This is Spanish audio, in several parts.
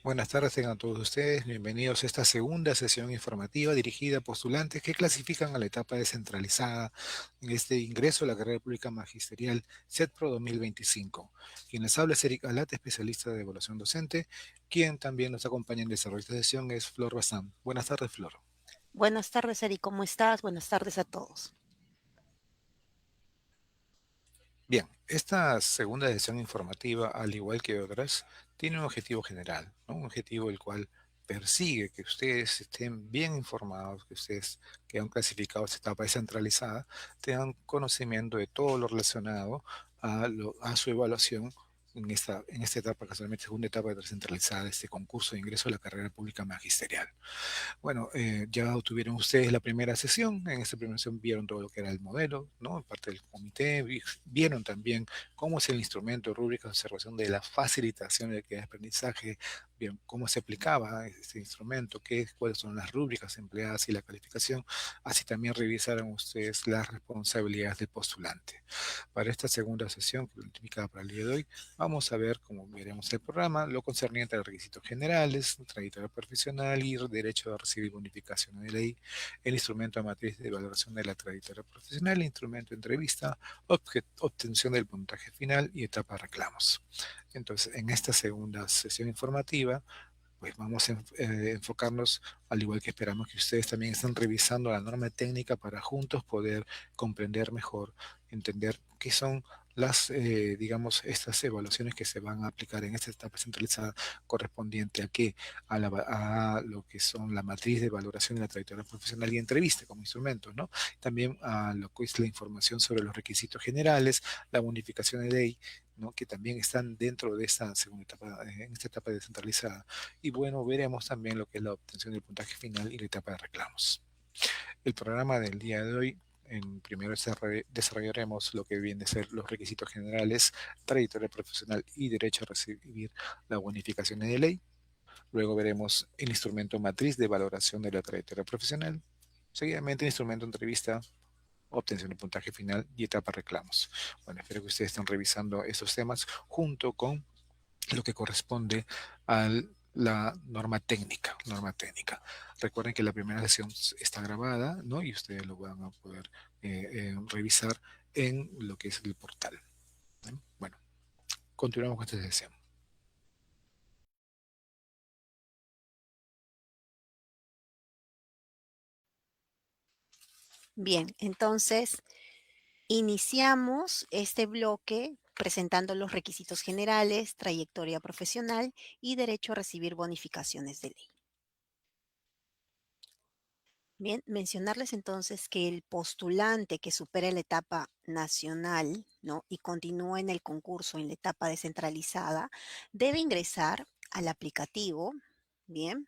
Buenas tardes, tengan todos ustedes. Bienvenidos a esta segunda sesión informativa dirigida a postulantes que clasifican a la etapa descentralizada en este ingreso a la carrera pública magisterial CETPRO 2025. Quien les habla es Eric Alat, especialista de evaluación docente. Quien también nos acompaña en desarrollo de esta sesión es Flor Bazán. Buenas tardes, Flor. Buenas tardes, Eri, ¿cómo estás? Buenas tardes a todos. Bien, esta segunda sesión informativa, al igual que otras, tiene un objetivo general, ¿no? Un objetivo el cual persigue que ustedes estén bien informados, que ustedes que han clasificado esta etapa descentralizada, tengan conocimiento de todo lo relacionado a su evaluación en esta etapa, casualmente segunda etapa descentralizada de este concurso de ingreso a la carrera pública magisterial. Bueno, ya tuvieron ustedes la primera sesión. En esta primera sesión vieron todo lo que era el modelo, ¿no? Parte del comité. Vieron también cómo es el instrumento de rúbrica de observación de la facilitación de aprendizaje, bien, cómo se aplicaba este instrumento, cuáles son las rúbricas empleadas y la calificación. Así también revisaron ustedes las responsabilidades del postulante. Para esta segunda sesión, que es planificada para el día de hoy, vamos a ver, como veremos el programa, lo concerniente a los requisitos generales, trayectoria profesional y derecho a recibir bonificaciones de ley, el instrumento de matriz de valoración de la trayectoria profesional, el instrumento de entrevista, obtención del puntaje final y etapa de reclamos. Entonces, en esta segunda sesión informativa, pues vamos a enfocarnos, al igual que esperamos que ustedes también estén revisando la norma técnica para juntos poder comprender mejor, entender qué son digamos, estas evaluaciones que se van a aplicar en esta etapa centralizada correspondiente a qué, a lo que son la matriz de valoración de la trayectoria profesional y entrevista como instrumentos, ¿no? También a lo que es la información sobre los requisitos generales, la bonificación de ley, ¿no? Que también están dentro de esta segunda etapa, en esta etapa descentralizada. Y bueno, veremos también lo que es la obtención del puntaje final y la etapa de reclamos. El programa del día de hoy, primero desarrollaremos lo que viene a ser los requisitos generales, trayectoria profesional y derecho a recibir la bonificación de ley. Luego veremos el instrumento matriz de valoración de la trayectoria profesional. Seguidamente, el instrumento entrevista, obtención de puntaje final y etapa reclamos. Bueno, espero que ustedes estén revisando estos temas junto con lo que corresponde a la norma técnica, norma técnica. Recuerden que la primera sesión está grabada, ¿no? Y ustedes lo van a poder revisar en lo que es el portal, ¿no? Bueno, continuamos con esta sesión. Bien, entonces iniciamos este bloque presentando los requisitos generales, trayectoria profesional y derecho a recibir bonificaciones de ley. Bien, mencionarles entonces que el postulante que supere la etapa nacional, ¿no? Y continúa en el concurso en la etapa descentralizada, debe ingresar al aplicativo, bien,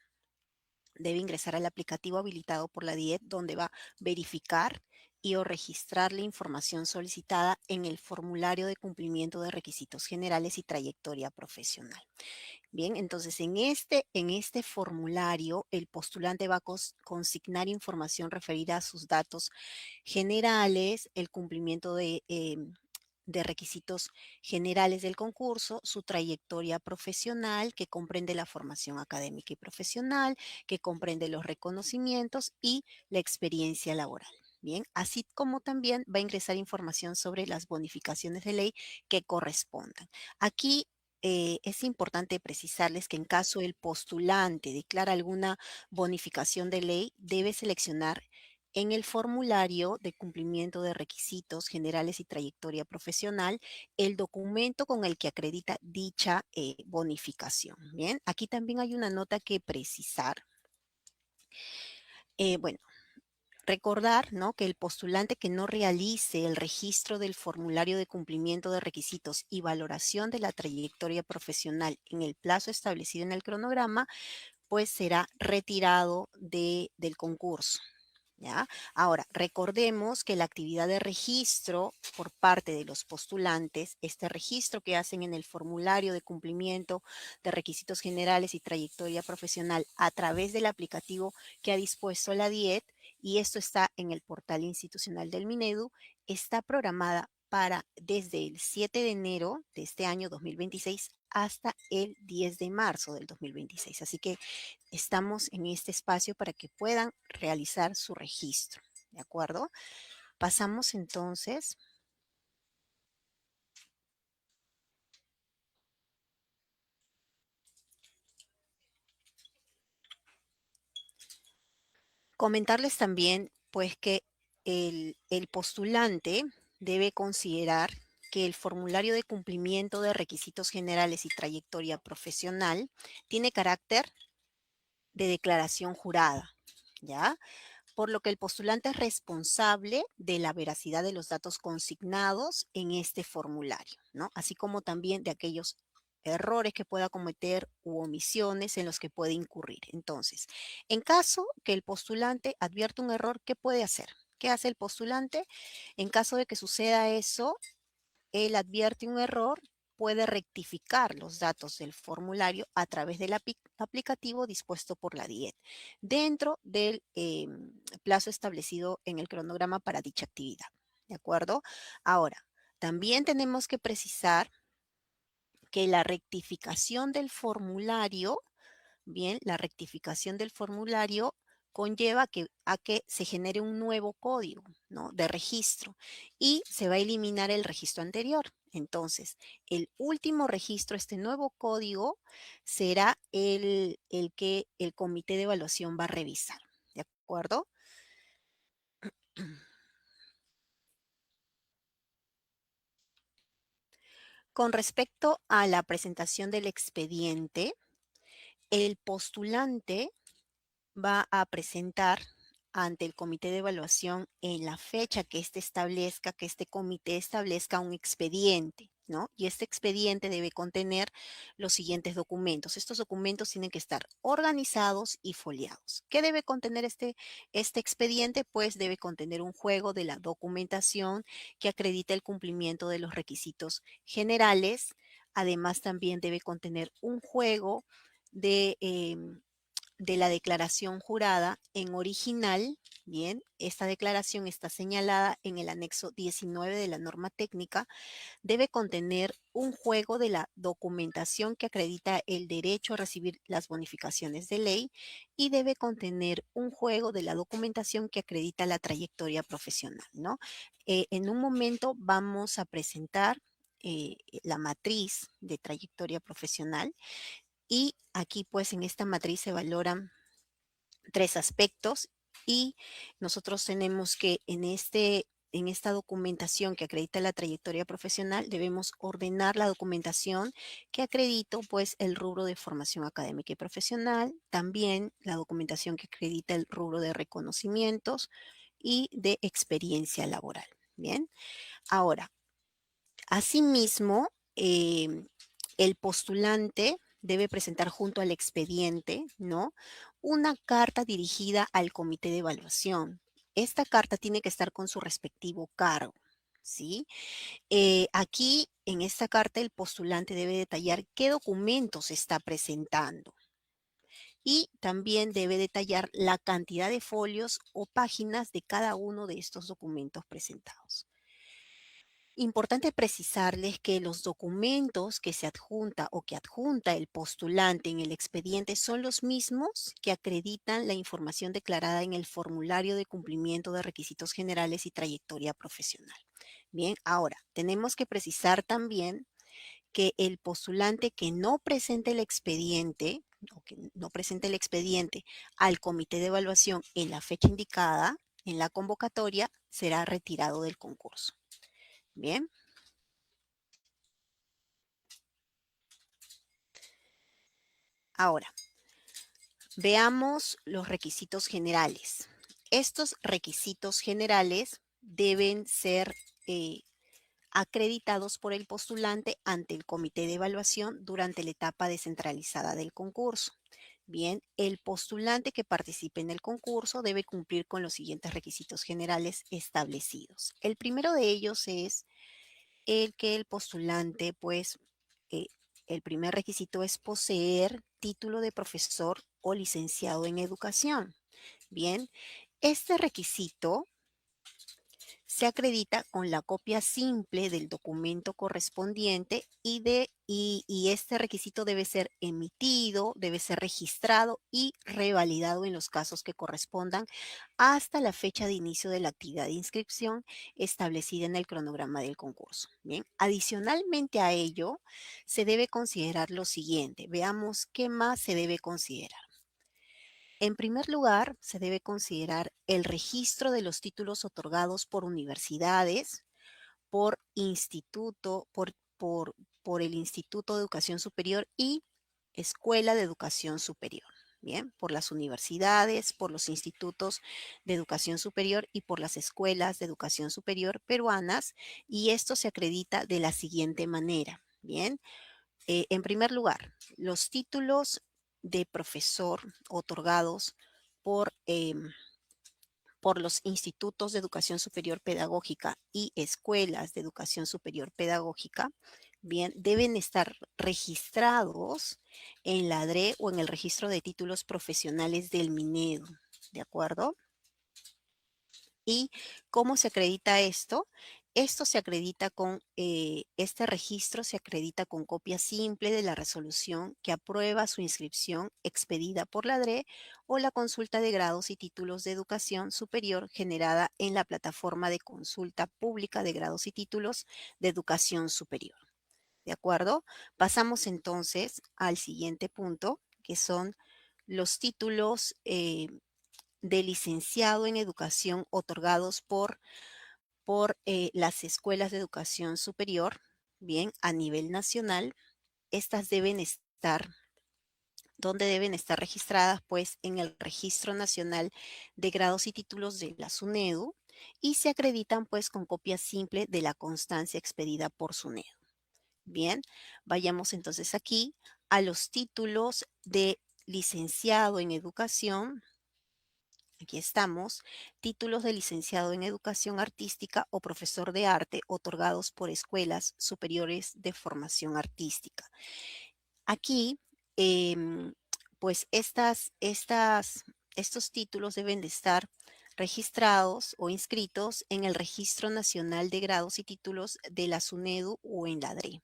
debe ingresar al aplicativo habilitado por la DIET, donde va a verificar y o registrar la información solicitada en el formulario de cumplimiento de requisitos generales y trayectoria profesional. Bien, entonces en este formulario el postulante va a consignar información referida a sus datos generales, el cumplimiento de requisitos generales del concurso, su trayectoria profesional, que comprende la formación académica y profesional, que comprende los reconocimientos y la experiencia laboral. Bien, así como también va a ingresar información sobre las bonificaciones de ley que correspondan. Aquí es importante precisarles que en caso el postulante declara alguna bonificación de ley, debe seleccionar en el formulario de cumplimiento de requisitos generales y trayectoria profesional, el documento con el que acredita dicha bonificación. Bien, aquí también hay una nota que precisar. Bueno, recordar, ¿no?, que el postulante que no realice el registro del formulario de cumplimiento de requisitos y valoración de la trayectoria profesional en el plazo establecido en el cronograma, pues será retirado del concurso. ¿Ya? Ahora, recordemos que la actividad de registro por parte de los postulantes, este registro que hacen en el formulario de cumplimiento de requisitos generales y trayectoria profesional a través del aplicativo que ha dispuesto la DIET, y esto está en el portal institucional del Minedu, está programada para desde el 7 de enero de este año 2026 hasta el 10 de marzo del 2026. Así que estamos en este espacio para que puedan realizar su registro, ¿de acuerdo? Pasamos entonces, comentarles también, pues, que el postulante debe considerar que el formulario de cumplimiento de requisitos generales y trayectoria profesional tiene carácter de declaración jurada, ¿ya? Por lo que el postulante es responsable de la veracidad de los datos consignados en este formulario, ¿no? Así como también de aquellos errores que pueda cometer u omisiones en los que puede incurrir. Entonces, en caso que el postulante advierta un error, ¿qué puede hacer? ¿Qué hace el postulante? En caso de que suceda eso, él advierte un error, puede rectificar los datos del formulario a través del aplicativo dispuesto por la DIET, dentro del plazo establecido en el cronograma para dicha actividad. ¿De acuerdo? Ahora, también tenemos que precisar que la rectificación del formulario, bien, la rectificación del formulario conlleva a que se genere un nuevo código, ¿no? De registro y se va a eliminar el registro anterior. Entonces, el último registro, este nuevo código, será el que el comité de evaluación va a revisar. ¿De acuerdo? Con respecto a la presentación del expediente, el postulante va a presentar ante el comité de evaluación en la fecha que éste establezca, que este comité establezca un expediente, ¿no? Y este expediente debe contener los siguientes documentos. Estos documentos tienen que estar organizados y foliados. ¿Qué debe contener este expediente? Pues debe contener un juego de la documentación que acredita el cumplimiento de los requisitos generales. Además, también debe contener un juego de de la declaración jurada en original. Bien, esta declaración está señalada en el anexo 19 de la norma técnica. Debe contener un juego de la documentación que acredita el derecho a recibir las bonificaciones de ley y debe contener un juego de la documentación que acredita la trayectoria profesional, ¿no? En un momento vamos a presentar la matriz de trayectoria profesional y aquí pues en esta matriz se valoran tres aspectos y nosotros tenemos que en esta documentación que acredita la trayectoria profesional debemos ordenar la documentación que acredita pues el rubro de formación académica y profesional, también la documentación que acredita el rubro de reconocimientos y de experiencia laboral. Bien, ahora, asimismo, el postulante debe presentar junto al expediente, ¿no? Una carta dirigida al comité de evaluación. Esta carta tiene que estar con su respectivo cargo, ¿sí? Aquí, en esta carta, el postulante debe detallar qué documentos está presentando y también debe detallar la cantidad de folios o páginas de cada uno de estos documentos presentados. Importante precisarles que los documentos que se adjunta o que adjunta el postulante en el expediente son los mismos que acreditan la información declarada en el formulario de cumplimiento de requisitos generales y trayectoria profesional. Bien, ahora tenemos que precisar también que el postulante que no presente el expediente o que no presente el expediente al comité de evaluación en la fecha indicada en la convocatoria será retirado del concurso. Bien. Ahora, veamos los requisitos generales. Estos requisitos generales deben ser acreditados por el postulante ante el comité de evaluación durante la etapa descentralizada del concurso. Bien, el postulante que participe en el concurso debe cumplir con los siguientes requisitos generales establecidos. El primero de ellos es el que el postulante, pues, eh, el primer requisito es poseer título de profesor o licenciado en educación. Bien, este requisito se acredita con la copia simple del documento correspondiente y este requisito debe ser emitido, debe ser registrado y revalidado en los casos que correspondan hasta la fecha de inicio de la actividad de inscripción establecida en el cronograma del concurso. Bien, adicionalmente a ello, se debe considerar lo siguiente. Veamos qué más se debe considerar. En primer lugar, se debe considerar el registro de los títulos otorgados por universidades, por instituto, por el Instituto de Educación Superior y Escuela de Educación Superior. Bien, por las universidades, por los institutos de educación superior y por las escuelas de educación superior peruanas, y esto se acredita de la siguiente manera. Bien, en primer lugar, los títulos de profesor otorgados por, por los institutos de educación superior pedagógica y escuelas de educación superior pedagógica, bien, deben estar registrados en la ADRE o en el registro de títulos profesionales del Minedu, ¿de acuerdo? ¿Y cómo se acredita esto? Esto se acredita con, este registro se acredita con copia simple de la resolución que aprueba su inscripción expedida por la DRE o la consulta de grados y títulos de educación superior generada en la plataforma de consulta pública de grados y títulos de educación superior. ¿De acuerdo? Pasamos entonces al siguiente punto, que son los títulos de licenciado en educación otorgados por las escuelas de educación superior, bien, a nivel nacional. Estas deben estar, ¿dónde deben estar registradas? Pues en el Registro Nacional de Grados y Títulos de la SUNEDU y se acreditan pues con copia simple de la constancia expedida por SUNEDU. Bien, vayamos entonces aquí a los títulos de licenciado en educación. Aquí estamos, títulos de licenciado en educación artística o profesor de arte otorgados por escuelas superiores de formación artística. Aquí, em, pues estos títulos deben de estar registrados o inscritos en el Registro Nacional de Grados y Títulos de la SUNEDU o en la DRE.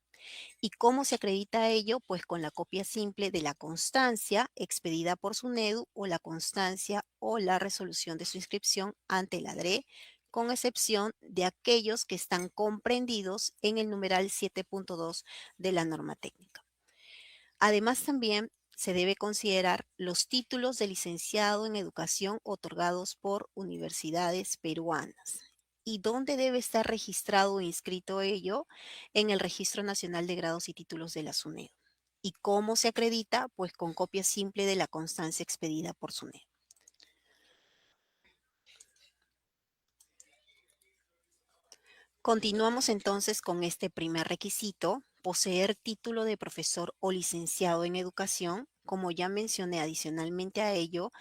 ¿Y cómo se acredita ello? Pues con la copia simple de la constancia expedida por SUNEDU o la constancia o la resolución de su inscripción ante la DRE, con excepción de aquellos que están comprendidos en el numeral 7.2 de la norma técnica. Además, también se debe considerar los títulos de licenciado en educación otorgados por universidades peruanas. ¿Y dónde debe estar registrado o inscrito ello? En el Registro Nacional de Grados y Títulos de la SUNEDU. ¿Y cómo se acredita? Pues con copia simple de la constancia expedida por SUNEDU. Continuamos entonces con este primer requisito, poseer título de profesor o licenciado en educación. Como ya mencioné, adicionalmente a ello,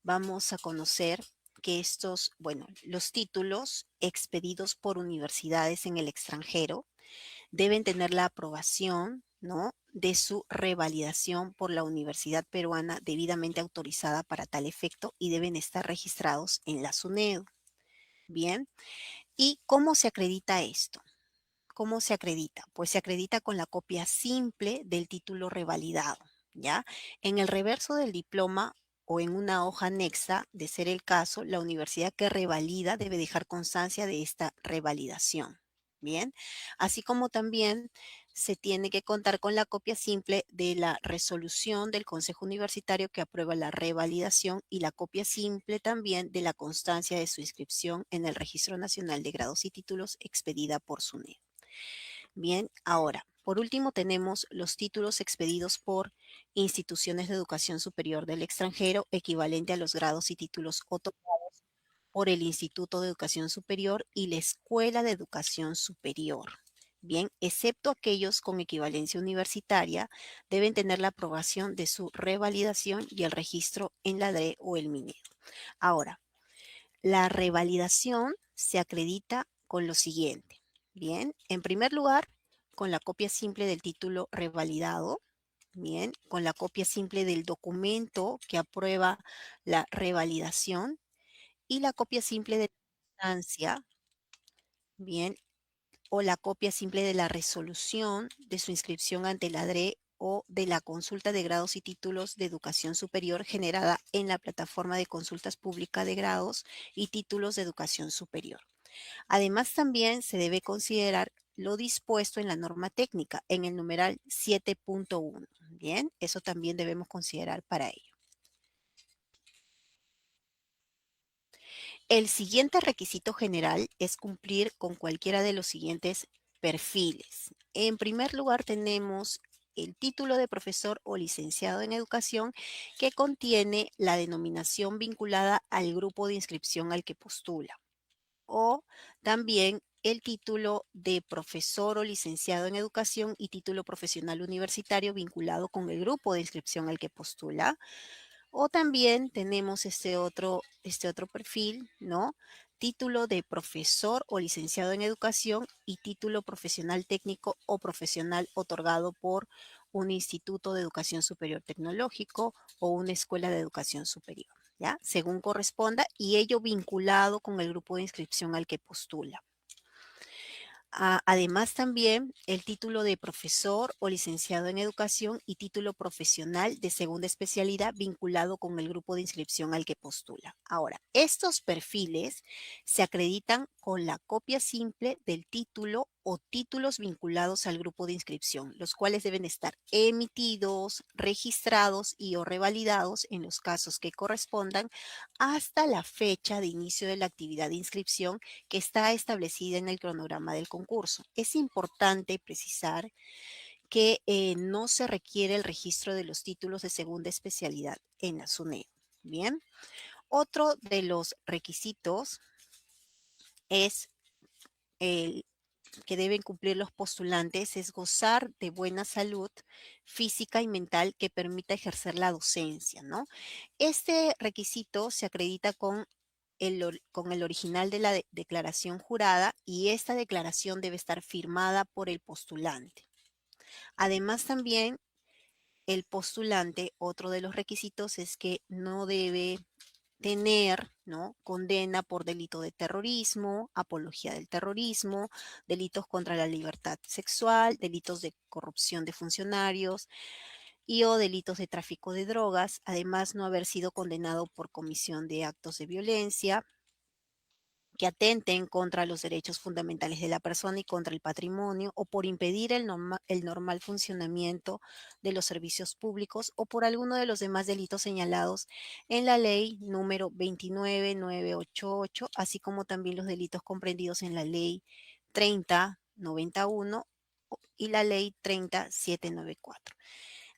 vamos a conocer que estos, bueno, los títulos expedidos por universidades en el extranjero deben tener la aprobación, ¿no?, de su revalidación por la universidad peruana debidamente autorizada para tal efecto y deben estar registrados en la SUNEDU. Bien, ¿y cómo se acredita esto? ¿Cómo se acredita? Pues se acredita con la copia simple del título revalidado, ¿ya? En el reverso del diploma o en una hoja anexa, de ser el caso, la universidad que revalida debe dejar constancia de esta revalidación, ¿bien? Así como también se tiene que contar con la copia simple de la resolución del Consejo Universitario que aprueba la revalidación y la copia simple también de la constancia de su inscripción en el Registro Nacional de Grados y Títulos expedida por SUNED. Bien, ahora, por último tenemos los títulos expedidos por instituciones de educación superior del extranjero, equivalente a los grados y títulos otorgados por el Instituto de Educación Superior y la Escuela de Educación Superior. Bien, excepto aquellos con equivalencia universitaria, deben tener la aprobación de su revalidación y el registro en la DRE o el MINEDO. Ahora, la revalidación se acredita con lo siguiente. Bien, en primer lugar, con la copia simple del título revalidado. Bien, con la copia simple del documento que aprueba la revalidación y la copia simple de la constancia bien, o la copia simple de la resolución de su inscripción ante la DRE o de la consulta de grados y títulos de educación superior generada en la plataforma de consultas pública de grados y títulos de educación superior. Además, también se debe considerar lo dispuesto en la norma técnica, en el numeral 7.1. Bien, eso también debemos considerar para ello. El siguiente requisito general es cumplir con cualquiera de los siguientes perfiles. En primer lugar, tenemos el título de profesor o licenciado en educación que contiene la denominación vinculada al grupo de inscripción al que postula. O también el título de profesor o licenciado en educación y título profesional universitario vinculado con el grupo de inscripción al que postula. O también tenemos este otro perfil, ¿no? Título de profesor o licenciado en educación y título profesional técnico o profesional otorgado por un instituto de educación superior tecnológico o una escuela de educación superior, ¿ya? Según corresponda, y ello vinculado con el grupo de inscripción al que postula. Además, también el título de profesor o licenciado en educación y título profesional de segunda especialidad vinculado con el grupo de inscripción al que postula. Ahora, estos perfiles se acreditan con la copia simple del título o títulos vinculados al grupo de inscripción, los cuales deben estar emitidos, registrados y o revalidados en los casos que correspondan hasta la fecha de inicio de la actividad de inscripción que está establecida en el cronograma del concurso. Es importante precisar que no se requiere el registro de los títulos de segunda especialidad en la SUNEDU. Bien, otro de los requisitos es el que deben cumplir los postulantes es gozar de buena salud física y mental que permita ejercer la docencia, ¿no? Este requisito se acredita con el original de la declaración jurada y esta declaración debe estar firmada por el postulante. Además, también el postulante, otro de los requisitos es que no debe tener, ¿no?, condena por delito de terrorismo, apología del terrorismo, delitos contra la libertad sexual, delitos de corrupción de funcionarios y o delitos de tráfico de drogas, además no haber sido condenado por comisión de actos de violencia que atenten contra los derechos fundamentales de la persona y contra el patrimonio, o por impedir el normal funcionamiento de los servicios públicos, o por alguno de los demás delitos señalados en la ley número 29988, así como también los delitos comprendidos en la ley 3091 y la ley 30794.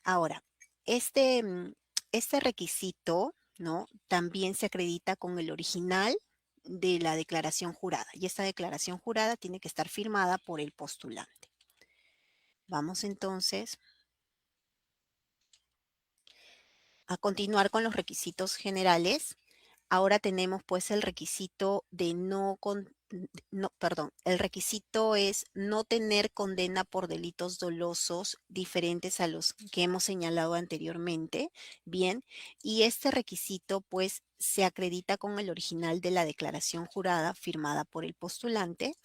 Ahora, este, este requisito, ¿no?, también se acredita con el original de la declaración jurada, y esta declaración jurada tiene que estar firmada por el postulante. Vamos entonces a continuar con los requisitos generales. Ahora tenemos pues el requisito de el requisito es no tener condena por delitos dolosos diferentes a los que hemos señalado anteriormente. Bien, y este requisito pues se acredita con el original de la declaración jurada firmada por el postulante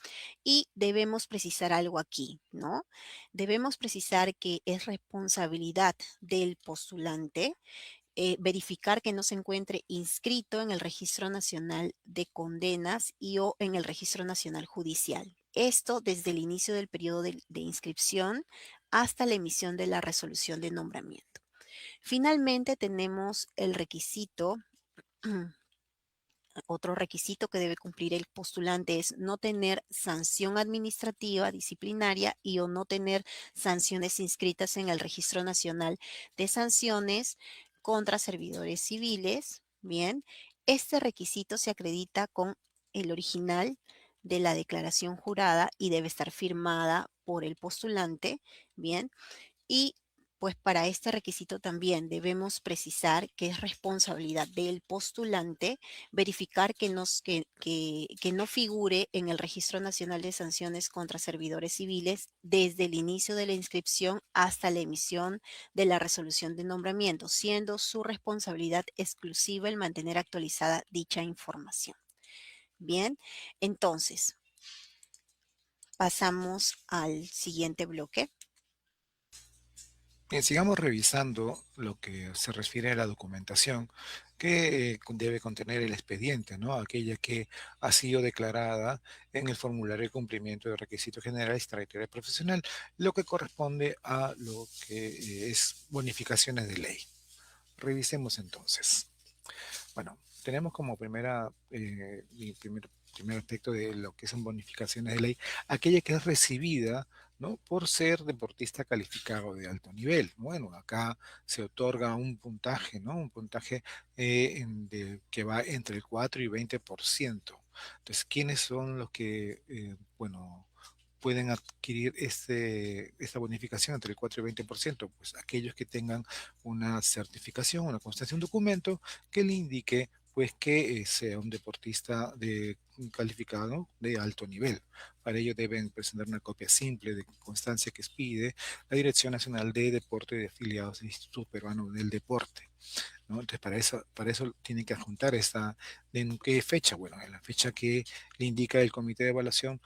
y debemos precisar algo aquí, ¿no? Debemos precisar que es responsabilidad del postulante verificar que no se encuentre inscrito en el Registro Nacional de Condenas y o en el Registro Nacional Judicial. Esto desde el inicio del periodo de inscripción hasta la emisión de la resolución de nombramiento. Finalmente, tenemos el requisito otro requisito que debe cumplir el postulante es no tener sanción administrativa disciplinaria y o no tener sanciones inscritas en el Registro Nacional de Sanciones contra servidores civiles. Bien, este requisito se acredita con el original de la declaración jurada y debe estar firmada por el postulante. Bien, y pues para este requisito también debemos precisar que es responsabilidad del postulante verificar que no figure en el Registro Nacional de Sanciones contra Servidores Civiles desde el inicio de la inscripción hasta la emisión de la resolución de nombramiento, siendo su responsabilidad exclusiva el mantener actualizada dicha información. Bien, entonces, Pasamos al siguiente bloque. Bien, sigamos revisando lo que se refiere a la documentación que debe contener el expediente, ¿no? Aquella que ha sido declarada en el formulario de cumplimiento de requisitos generales y trayectoria profesional, lo que corresponde a lo que es bonificaciones de ley. Revisemos entonces. Bueno, tenemos como primer aspecto de lo que son bonificaciones de ley, aquella que es recibida, ¿no? Por ser deportista calificado de alto nivel. Bueno, acá se otorga un puntaje, ¿no? Un puntaje que va entre el 4 y 20%. Entonces, ¿quiénes son los que, bueno, pueden adquirir esta bonificación entre el 4 y 20%? Pues aquellos que tengan una certificación, una constancia, un documento que le indique pues que sea un deportista de un calificado de alto nivel. Para ello deben presentar una copia simple de constancia que expide la Dirección Nacional de Deporte de afiliados del Instituto Peruano del Deporte, ¿no? Entonces, para eso tiene que adjuntar ¿en qué fecha? Bueno, en la fecha que le indica el comité de evaluación,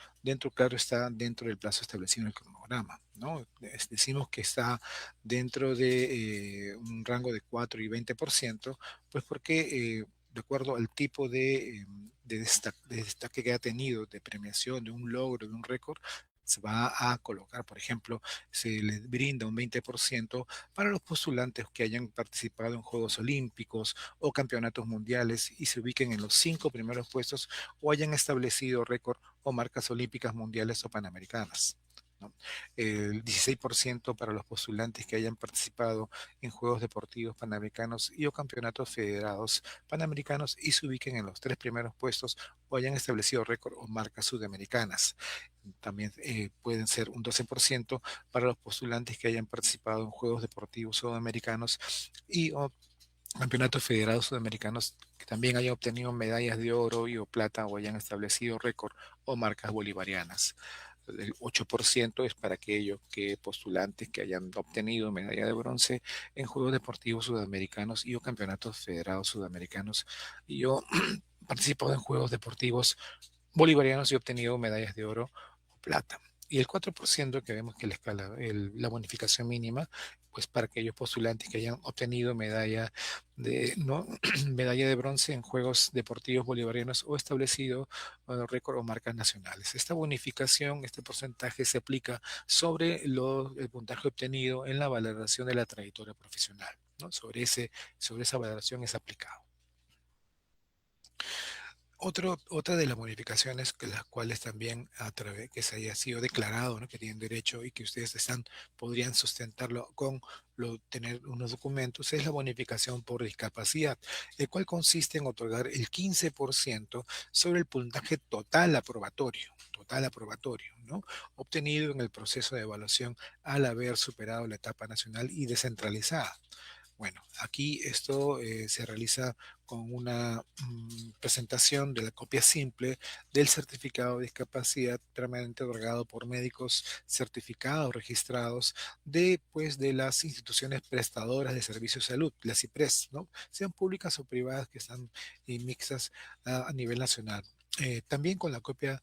claro, está dentro del plazo establecido en el cronograma, ¿no? Decimos que está dentro de un rango de 4 y 20%, pues porque de acuerdo al tipo de destaque que ha tenido, de premiación, de un logro, de un récord, se va a colocar, por ejemplo, se le brinda un 20% para los postulantes que hayan participado en Juegos Olímpicos o campeonatos mundiales y se ubiquen en los 5 primeros puestos o hayan establecido récord o marcas olímpicas mundiales o panamericanas, ¿no? El 16% para los postulantes que hayan participado en Juegos Deportivos Panamericanos y o campeonatos federados panamericanos y se ubiquen en los 3 primeros puestos o hayan establecido récord o marcas sudamericanas. También pueden ser un 12% para los postulantes que hayan participado en Juegos Deportivos Sudamericanos y o campeonatos federados sudamericanos que también hayan obtenido medallas de oro y o plata o hayan establecido récord o marcas bolivarianas. El 8% es para aquellos que postulantes que hayan obtenido medalla de bronce en Juegos Deportivos Sudamericanos y o campeonatos federados sudamericanos y o participado en Juegos Deportivos bolivarianos y obtenido medallas de oro o plata. Y el 4% que vemos que la bonificación mínima, pues para aquellos postulantes que hayan obtenido ¿no? medalla de bronce en Juegos Deportivos Bolivarianos o establecido récord o marcas nacionales. Esta bonificación, este porcentaje se aplica sobre el puntaje obtenido en la valoración de la trayectoria profesional, ¿no? Sobre esa valoración es aplicado. Otra de las modificaciones que las cuales también a través que se haya sido declarado, ¿no? Que tienen derecho y que ustedes podrían sustentarlo con tener unos documentos, es la bonificación por discapacidad, el cual consiste en otorgar el 15% sobre el puntaje total aprobatorio, ¿no? Obtenido en el proceso de evaluación al haber superado la etapa nacional y descentralizada. Bueno, aquí esto se realiza con una presentación de la copia simple del certificado de discapacidad permanente otorgado por médicos certificados, registrados de las instituciones prestadoras de servicios de salud, las IPRES, ¿no? Sean públicas o privadas que están mixtas a nivel nacional. También con la copia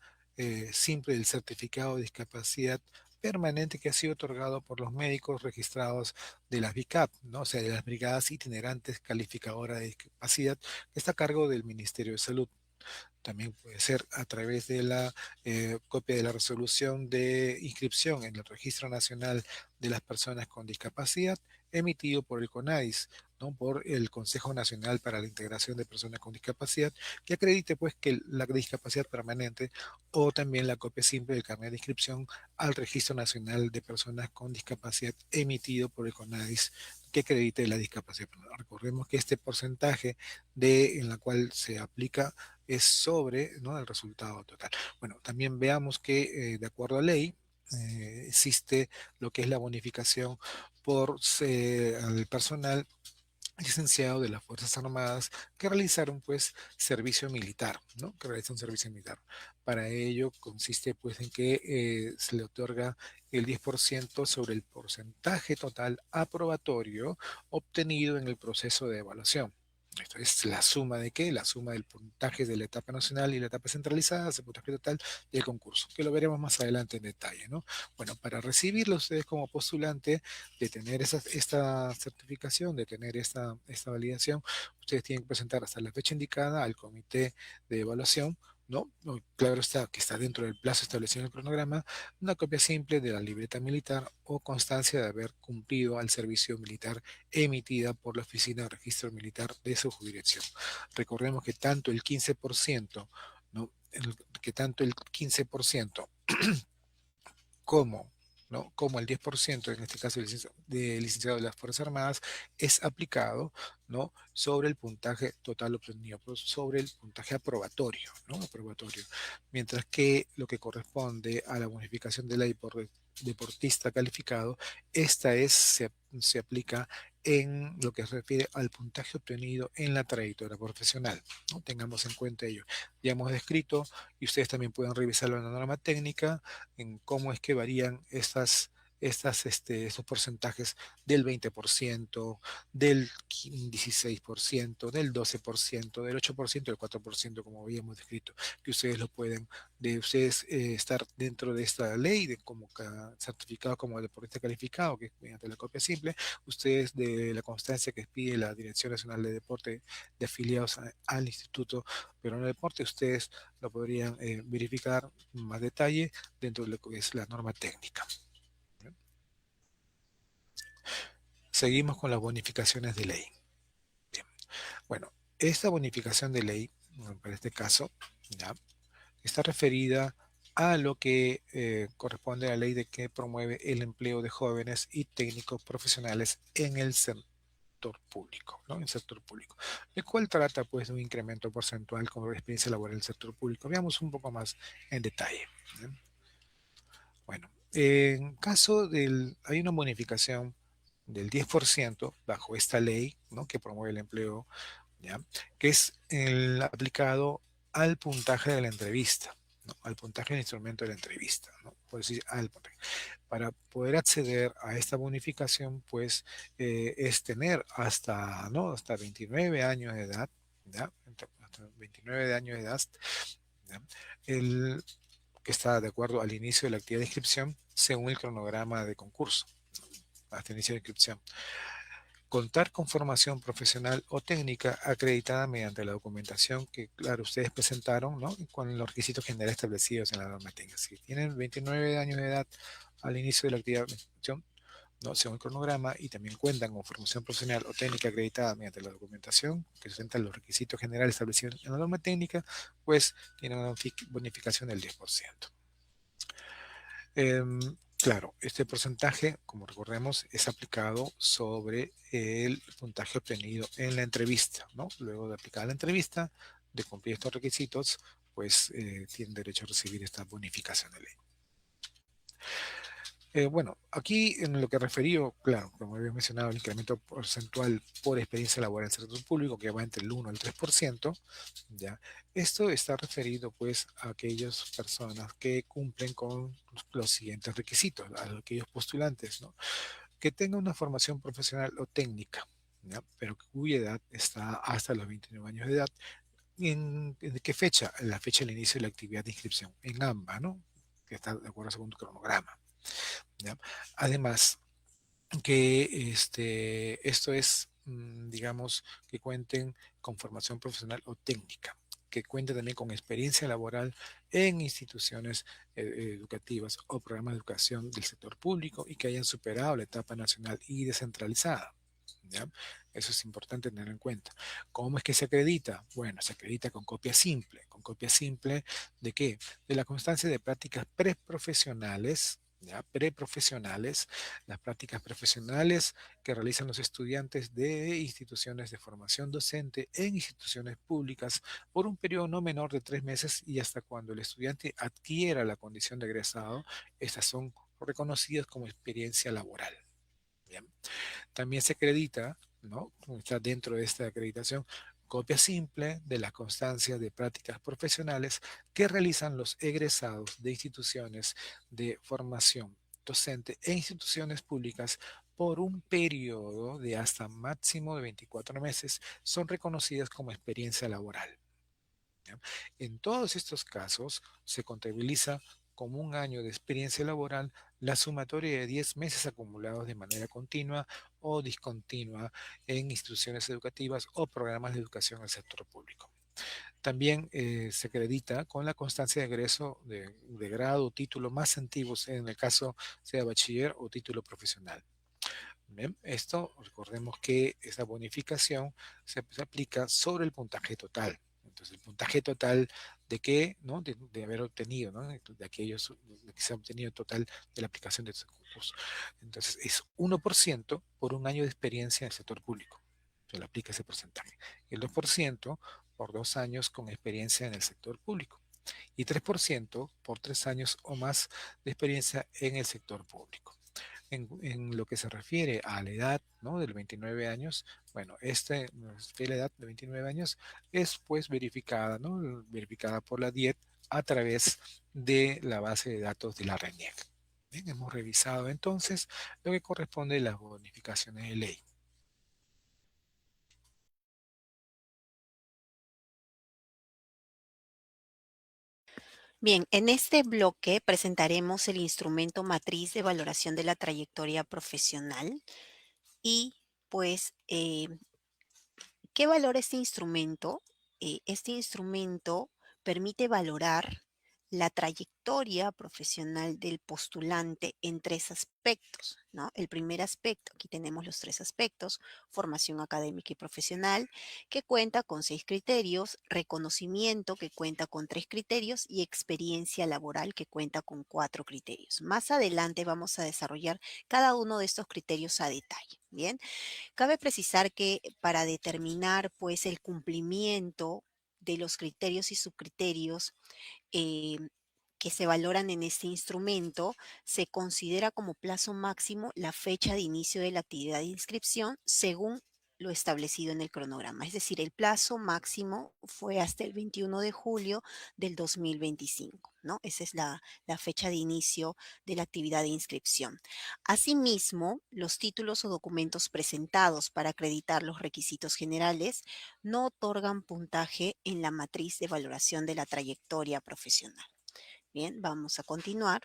simple del certificado de discapacidad permanente que ha sido otorgado por los médicos registrados de las BICAP, ¿no? O sea, de las Brigadas Itinerantes Calificadoras de Discapacidad, que está a cargo del Ministerio de Salud. También puede ser a través de la copia de la resolución de inscripción en el Registro Nacional de las Personas con Discapacidad, emitido por el CONADIS, ¿no? Por el Consejo Nacional para la Integración de Personas con Discapacidad, que acredite pues que la discapacidad permanente, o también la copia simple del carnet de inscripción al Registro Nacional de Personas con Discapacidad, emitido por el CONADIS, que acredite la discapacidad. Recordemos que este porcentaje en la cual se aplica es sobre, ¿no? El resultado total. Bueno, también veamos que de acuerdo a ley, existe lo que es la bonificación al personal licenciado de las Fuerzas Armadas que realizaron pues servicio militar, ¿no? Que realizan servicio militar. Para ello consiste pues en que se le otorga el 10% sobre el porcentaje total aprobatorio obtenido en el proceso de evaluación. Esto es la suma de qué? La suma del puntaje de la etapa nacional y la etapa centralizada, el puntaje total del concurso, que lo veremos más adelante en detalle, ¿no? Bueno, para recibirlo ustedes como postulante, de tener esta certificación, de tener esta validación, ustedes tienen que presentar hasta la fecha indicada al comité de evaluación, ¿no? No, claro está que está dentro del plazo establecido en el cronograma, una copia simple de la libreta militar o constancia de haber cumplido al servicio militar emitida por la Oficina de Registro Militar de su jurisdicción. Recordemos que tanto el 15%, ¿no? Que tanto el 15% como, ¿no? Como el 10%, en este caso de licenciado de las Fuerzas Armadas, es aplicado, ¿no? Sobre el puntaje total obtenido, sobre el puntaje aprobatorio, ¿no? Aprobatorio. Mientras que lo que corresponde a la bonificación de ley por deportista calificado, se aplica en lo que se refiere al puntaje obtenido en la trayectoria profesional, ¿no? Tengamos en cuenta ello. Ya hemos descrito, y ustedes también pueden revisarlo en la norma técnica, en cómo es que varían estos porcentajes del 20%, del 16%, del 12%, del 8%, del 4%, como habíamos descrito, que ustedes lo pueden, de ustedes estar dentro de esta ley, de como certificado como deportista calificado, que es mediante la copia simple, ustedes de la constancia que pide la Dirección Nacional de Deporte de afiliados al Instituto Peruano de Deporte, ustedes lo podrían verificar en más detalle dentro de lo que es la norma técnica. Seguimos con las bonificaciones de ley. Bien. Bueno, esta bonificación de ley, bueno, para este caso, ¿ya? Está referida a lo que corresponde a la ley de que promueve el empleo de jóvenes y técnicos profesionales en el sector público, ¿no? En el sector público, el cual trata pues de un incremento porcentual con experiencia laboral en el sector público. Veamos un poco más en detalle. ¿Bien? Bueno, en caso hay una bonificación del 10% bajo esta ley, ¿no? Que promueve el empleo, ¿ya? Que es aplicado al puntaje de la entrevista, ¿no? Al puntaje del instrumento de la entrevista, ¿no? Por decir, al puntaje. Para poder acceder a esta bonificación, pues es tener hasta, ¿no? Hasta 29 años de edad, ¿ya? Hasta 29 años de edad, ¿ya? El, que está de acuerdo al inicio de la actividad de inscripción según el cronograma de concurso, hasta el inicio de inscripción. Contar con formación profesional o técnica acreditada mediante la documentación que, claro, ustedes presentaron, ¿no? Con los requisitos generales establecidos en la norma técnica. Si tienen 29 años de edad al inicio de la actividad de inscripción, ¿no? Según el cronograma, y también cuentan con formación profesional o técnica acreditada mediante la documentación que sustenta los requisitos generales establecidos en la norma técnica, pues tienen una bonificación del 10%. Claro, este porcentaje, como recordemos, es aplicado sobre el puntaje obtenido en la entrevista, ¿no? Luego de aplicar la entrevista, de cumplir estos requisitos, pues tienen derecho a recibir esta bonificación de ley. Bueno, aquí en lo que referido, claro, como había mencionado, el incremento porcentual por experiencia laboral en el sector público, que va entre el 1 al 3%, ¿ya? Esto está referido pues a aquellas personas que cumplen con los siguientes requisitos, a aquellos postulantes, ¿no? Que tengan una formación profesional o técnica, ¿ya? Pero cuya edad está hasta los 29 años de edad. ¿En qué fecha? En la fecha del inicio de la actividad de inscripción, en AMBA, ¿no? Que está de acuerdo según el cronograma. ¿Ya? Además, que esto es, digamos, que cuenten con formación profesional o técnica, que cuenten también con experiencia laboral en instituciones educativas o programas de educación del sector público y que hayan superado la etapa nacional y descentralizada. ¿Ya? Eso es importante tener en cuenta. ¿Cómo es que se acredita? Bueno, se acredita con copia simple. ¿Con copia simple de qué? De la constancia de prácticas preprofesionales, ¿ya? Preprofesionales, las prácticas profesionales que realizan los estudiantes de instituciones de formación docente en instituciones públicas por un periodo no menor de 3 meses y hasta cuando el estudiante adquiera la condición de egresado, estas son reconocidas como experiencia laboral. Bien. También se acredita, ¿no? Está dentro de esta acreditación, copia simple de las constancias de prácticas profesionales que realizan los egresados de instituciones de formación docente e instituciones públicas por un periodo de hasta máximo de 24 meses son reconocidas como experiencia laboral. ¿Ya? En todos estos casos se contabiliza como un año de experiencia laboral la sumatoria de 10 meses acumulados de manera continua o discontinua en instituciones educativas o programas de educación al sector público. También se acredita con la constancia de egreso de grado o título más antiguos, en el caso sea bachiller o título profesional. Bien, esto, recordemos que esa bonificación se aplica sobre el puntaje total. Entonces, el puntaje total de qué, ¿no? De haber obtenido, ¿no? De aquellos de que se ha obtenido total de la aplicación de este concurso. Entonces, es 1% por un año de experiencia en el sector público. Se le aplica ese porcentaje. El 2% por 2 años con experiencia en el sector público. Y 3% por 3 años o más de experiencia en el sector público. En lo que se refiere a la edad, ¿no? De los 29 años, bueno, la edad de 29 años es pues verificada, ¿no? Verificada por la DIET a través de la base de datos de la RENIEC. Bien, hemos revisado entonces lo que corresponde a las bonificaciones de ley. Bien, en este bloque presentaremos el instrumento matriz de valoración de la trayectoria profesional y pues ¿qué valora este instrumento? Este instrumento permite valorar la trayectoria profesional del postulante en tres aspectos, ¿no? El primer aspecto, aquí tenemos los tres aspectos: formación académica y profesional, que cuenta con 6 criterios; reconocimiento, que cuenta con 3 criterios; y experiencia laboral, que cuenta con 4 criterios. Más adelante vamos a desarrollar cada uno de estos criterios a detalle, ¿bien? Cabe precisar que para determinar, pues, el cumplimiento de los criterios y subcriterios eh, que se valoran en este instrumento, se considera como plazo máximo la fecha de inicio de la actividad de inscripción según lo establecido en el cronograma. Es decir, el plazo máximo fue hasta el 21 de julio del 2025, ¿no? Esa es la fecha de inicio de la actividad de inscripción. Asimismo, los títulos o documentos presentados para acreditar los requisitos generales no otorgan puntaje en la matriz de valoración de la trayectoria profesional. Bien, vamos a continuar.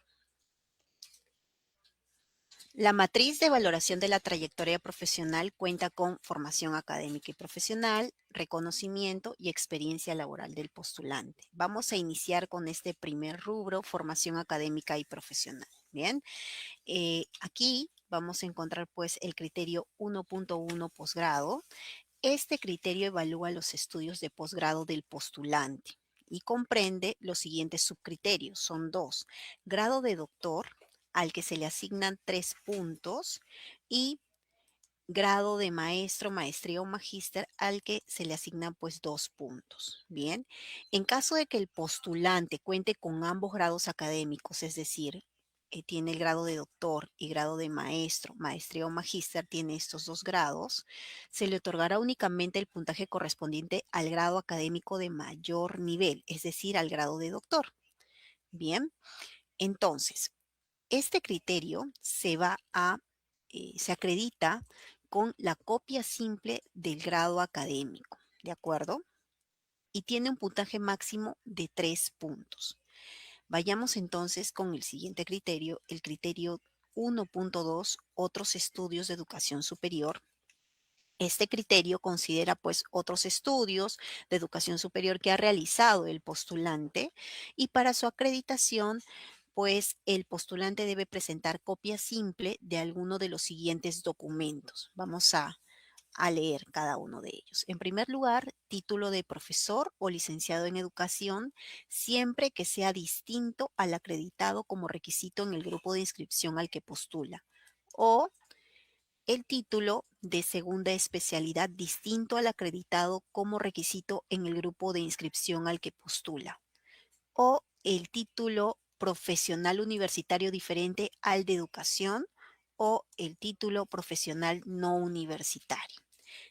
La matriz de valoración de la trayectoria profesional cuenta con formación académica y profesional, reconocimiento y experiencia laboral del postulante. Vamos a iniciar con este primer rubro: formación académica y profesional. Bien, aquí vamos a encontrar pues el criterio 1.1 posgrado. Este criterio evalúa los estudios de posgrado del postulante y comprende los siguientes subcriterios. Son dos: grado de doctor, al que se le asignan 3 puntos, y grado de maestro, maestría o magíster, al que se le asignan pues 2 puntos. Bien, en caso de que el postulante cuente con ambos grados académicos, es decir, tiene el grado de doctor y grado de maestro, maestría o magíster, tiene estos 2 grados, se le otorgará únicamente el puntaje correspondiente al grado académico de mayor nivel, es decir, al grado de doctor. Bien, entonces, este criterio se acredita con la copia simple del grado académico, ¿de acuerdo? Y tiene un puntaje máximo de 3 puntos. Vayamos entonces con el siguiente criterio, el criterio 1.2, otros estudios de educación superior. Este criterio considera pues otros estudios de educación superior que ha realizado el postulante, y para su acreditación pues el postulante debe presentar copia simple de alguno de los siguientes documentos. Vamos a leer cada uno de ellos. En primer lugar, título de profesor o licenciado en educación, siempre que sea distinto al acreditado como requisito en el grupo de inscripción al que postula, o el título de segunda especialidad distinto al acreditado como requisito en el grupo de inscripción al que postula, o el título profesional universitario diferente al de educación, o el título profesional no universitario,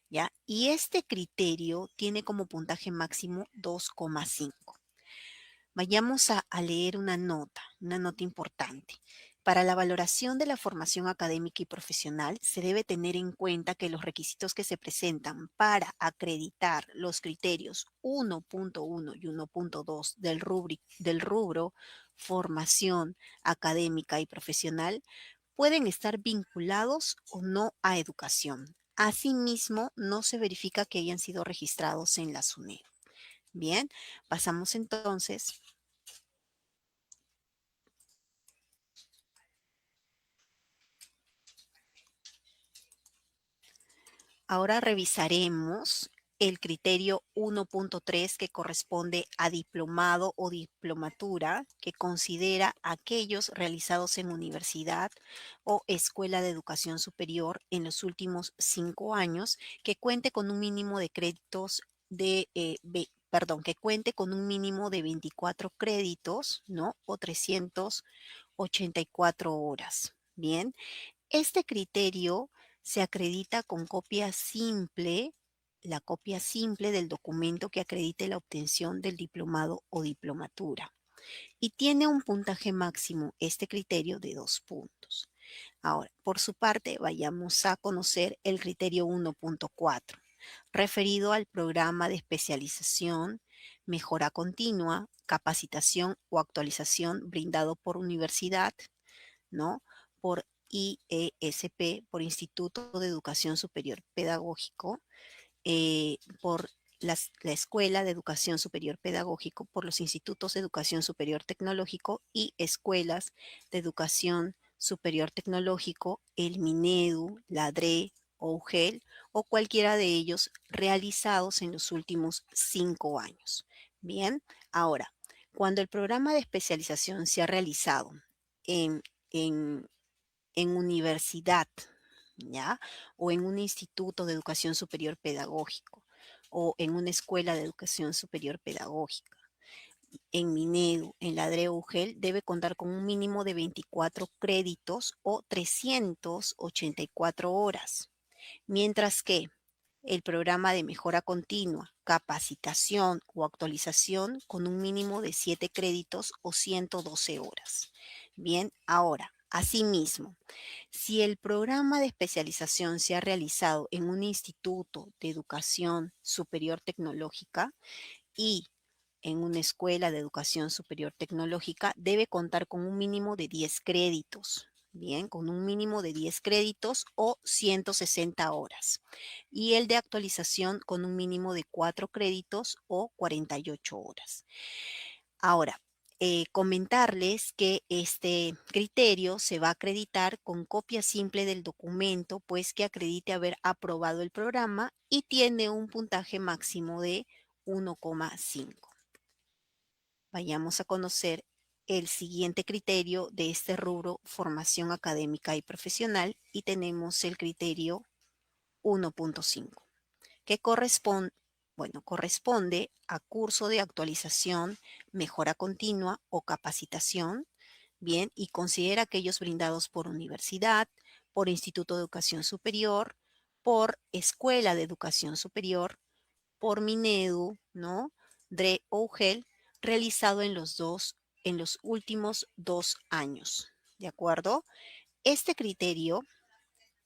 ¿ya? Y este criterio tiene como puntaje máximo 2,5. Vayamos a leer una nota importante. Para la valoración de la formación académica y profesional, se debe tener en cuenta que los requisitos que se presentan para acreditar los criterios 1.1 y 1.2 del rubro formación académica y profesional pueden estar vinculados o no a educación. Asimismo, no se verifica que hayan sido registrados en la SUNEDU. Bien, pasamos entonces. Ahora revisaremos el criterio 1.3 que corresponde a diplomado o diplomatura, que considera aquellos realizados en universidad o escuela de educación superior en los últimos 5 años, que cuente con un mínimo de créditos que cuente con un mínimo de 24 créditos, ¿no? O 384 horas. Bien, este criterio se acredita con copia simple, la copia simple del documento que acredite la obtención del diplomado o diplomatura. Y tiene un puntaje máximo, este criterio, de 2 puntos. Ahora, por su parte, vayamos a conocer el criterio 1.4, referido al programa de especialización, mejora continua, capacitación o actualización brindado por universidad, ¿no? Por IESP, por Instituto de Educación Superior Pedagógico, por la Escuela de Educación Superior Pedagógico, por los Institutos de Educación Superior Tecnológico y Escuelas de Educación Superior Tecnológico, el MINEDU, la DRE o UGEL, o cualquiera de ellos realizados en los últimos 5 años. Bien, ahora, cuando el programa de especialización se ha realizado en, en, en universidad, ¿ya? O en un instituto de educación superior pedagógico, o en una escuela de educación superior pedagógica, en Minedu, en la DRE-UGEL, debe contar con un mínimo de 24 créditos o 384 horas, mientras que el programa de mejora continua, capacitación o actualización con un mínimo de 7 créditos o 112 horas. Bien, ahora, asimismo, si el programa de especialización se ha realizado en un instituto de educación superior tecnológica y en una escuela de educación superior tecnológica, debe contar con un mínimo de 10 créditos. Bien, con un mínimo de 10 créditos o 160 horas. Y el de actualización con un mínimo de 4 créditos o 48 horas. Ahora, comentarles que este criterio se va a acreditar con copia simple del documento, pues que acredite haber aprobado el programa y tiene un puntaje máximo de 1,5. Vayamos a conocer el siguiente criterio de este rubro, formación académica y profesional, y tenemos el criterio 1.5 que corresponde a curso de actualización, mejora continua o capacitación, bien, y considera aquellos brindados por universidad, por instituto de educación superior, por escuela de educación superior, por Minedu, ¿no? DRE o UGEL, realizado en los últimos 2 años, ¿de acuerdo? Este criterio,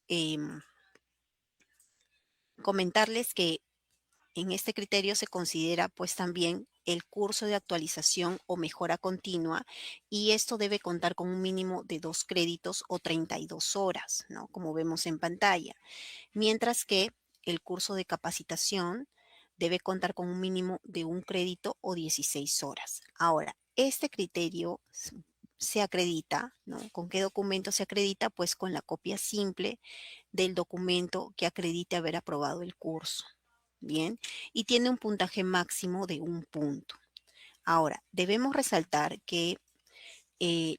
em, comentarles que en este criterio se considera pues también el curso de actualización o mejora continua y esto debe contar con un mínimo de 2 créditos o 32 horas, ¿no? Como vemos en pantalla. Mientras que el curso de capacitación debe contar con un mínimo de 1 crédito o 16 horas. Ahora, este criterio se acredita, ¿no? ¿Con qué documento se acredita? Pues con la copia simple del documento que acredite haber aprobado el curso. Bien, y tiene un puntaje máximo de 1 punto. Ahora, debemos resaltar que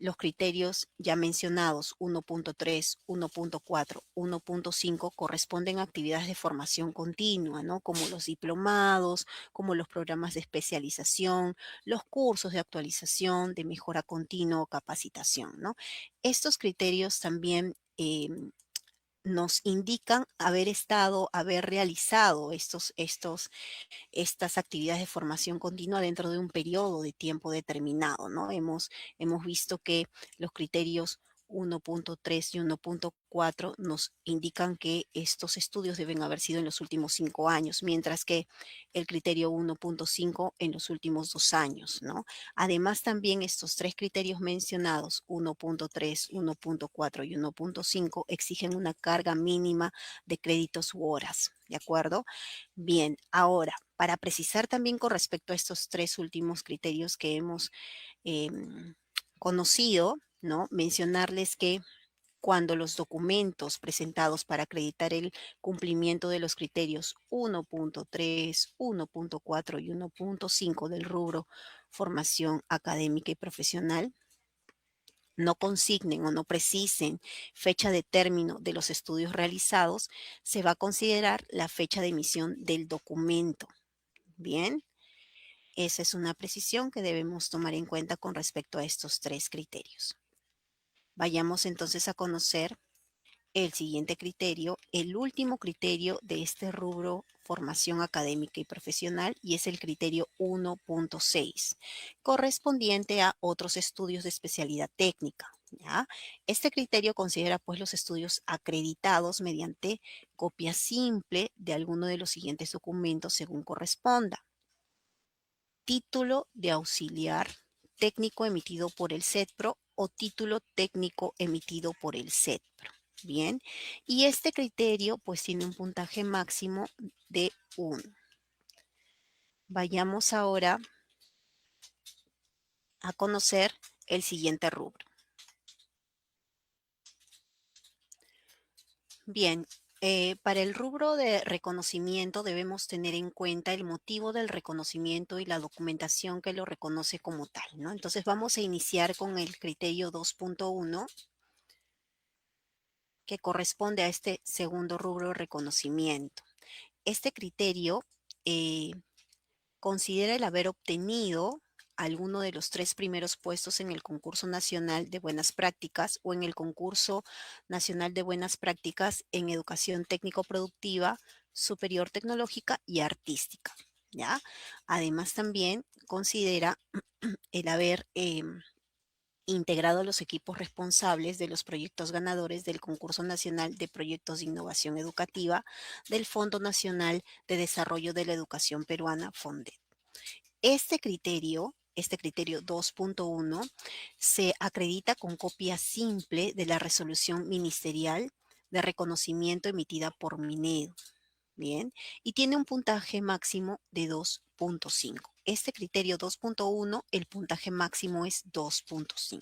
los criterios ya mencionados, 1.3, 1.4, 1.5, corresponden a actividades de formación continua, ¿no? Como los diplomados, como los programas de especialización, los cursos de actualización, de mejora continua o capacitación, ¿no? Estos criterios también nos indican haber realizado estas actividades de formación continua dentro de un periodo de tiempo determinado, ¿no? Hemos visto que los criterios 1.3 y 1.4 nos indican que estos estudios deben haber sido en los últimos 5 años, mientras que el criterio 1.5 en los últimos 2 años, ¿no? Además, también estos tres criterios mencionados, 1.3, 1.4 y 1.5, exigen una carga mínima de créditos u horas, ¿de acuerdo? Bien, ahora, para precisar también con respecto a estos tres últimos criterios que hemos conocido, ¿no? Mencionarles que cuando los documentos presentados para acreditar el cumplimiento de los criterios 1.3, 1.4 y 1.5 del rubro formación académica y profesional no consignen o no precisen fecha de término de los estudios realizados, se va a considerar la fecha de emisión del documento. Bien, esa es una precisión que debemos tomar en cuenta con respecto a estos tres criterios. Vayamos entonces a conocer el siguiente criterio, el último criterio de este rubro formación académica y profesional, y es el criterio 1.6, correspondiente a otros estudios de especialidad técnica. ¿Ya? Este criterio considera pues los estudios acreditados mediante copia simple de alguno de los siguientes documentos según corresponda. Título de auxiliar técnico emitido por el CETPRO o título técnico emitido por el CETPRO. Bien, y este criterio pues tiene un puntaje máximo de 1. Vayamos ahora a conocer el siguiente rubro. Bien, para el rubro de reconocimiento debemos tener en cuenta el motivo del reconocimiento y la documentación que lo reconoce como tal, ¿no? Entonces vamos a iniciar con el criterio 2.1 que corresponde a este segundo rubro de reconocimiento. Este criterio eh, considera el haber obtenido alguno de los tres primeros puestos en el concurso nacional de buenas prácticas o en el concurso nacional de buenas prácticas en educación técnico-productiva, superior tecnológica y artística. ¿Ya? Además, también considera el haber integrado los equipos responsables de los proyectos ganadores del Concurso Nacional de Proyectos de Innovación Educativa del Fondo Nacional de Desarrollo de la Educación Peruana, FONDE. Este criterio 2.1, se acredita con copia simple de la resolución ministerial de reconocimiento emitida por Minedu. Bien, y tiene un puntaje máximo de 2.5. Este criterio 2.1, el puntaje máximo es 2.5.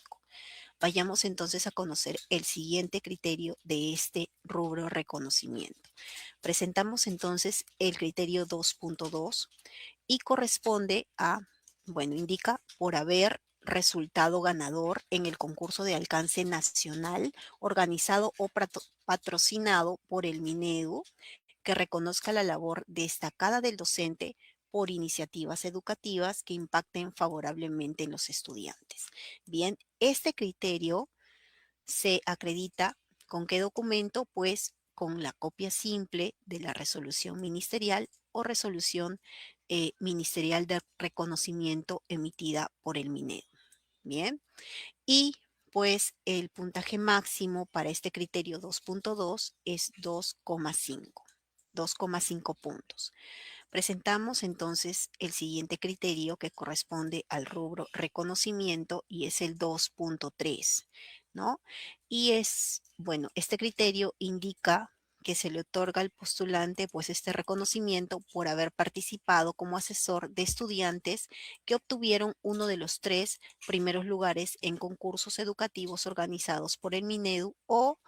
Vayamos entonces a conocer el siguiente criterio de este rubro reconocimiento. Presentamos entonces el criterio 2.2 y corresponde a, bueno, indica por haber resultado ganador en el concurso de alcance nacional organizado o patrocinado por el Minedu, que reconozca la labor destacada del docente por iniciativas educativas que impacten favorablemente en los estudiantes. Bien, este criterio se acredita con qué documento, pues con la copia simple de la resolución ministerial o resolución ministerial de reconocimiento emitida por el Minedu. Bien, y pues el puntaje máximo para este criterio 2.2 es 2,5. 2,5 puntos. Presentamos entonces el siguiente criterio que corresponde al rubro reconocimiento y es el 2.3, ¿no? Y es, bueno, este criterio indica que se le otorga al postulante pues este reconocimiento por haber participado como asesor de estudiantes que obtuvieron uno de los tres primeros lugares en concursos educativos organizados por el Minedu o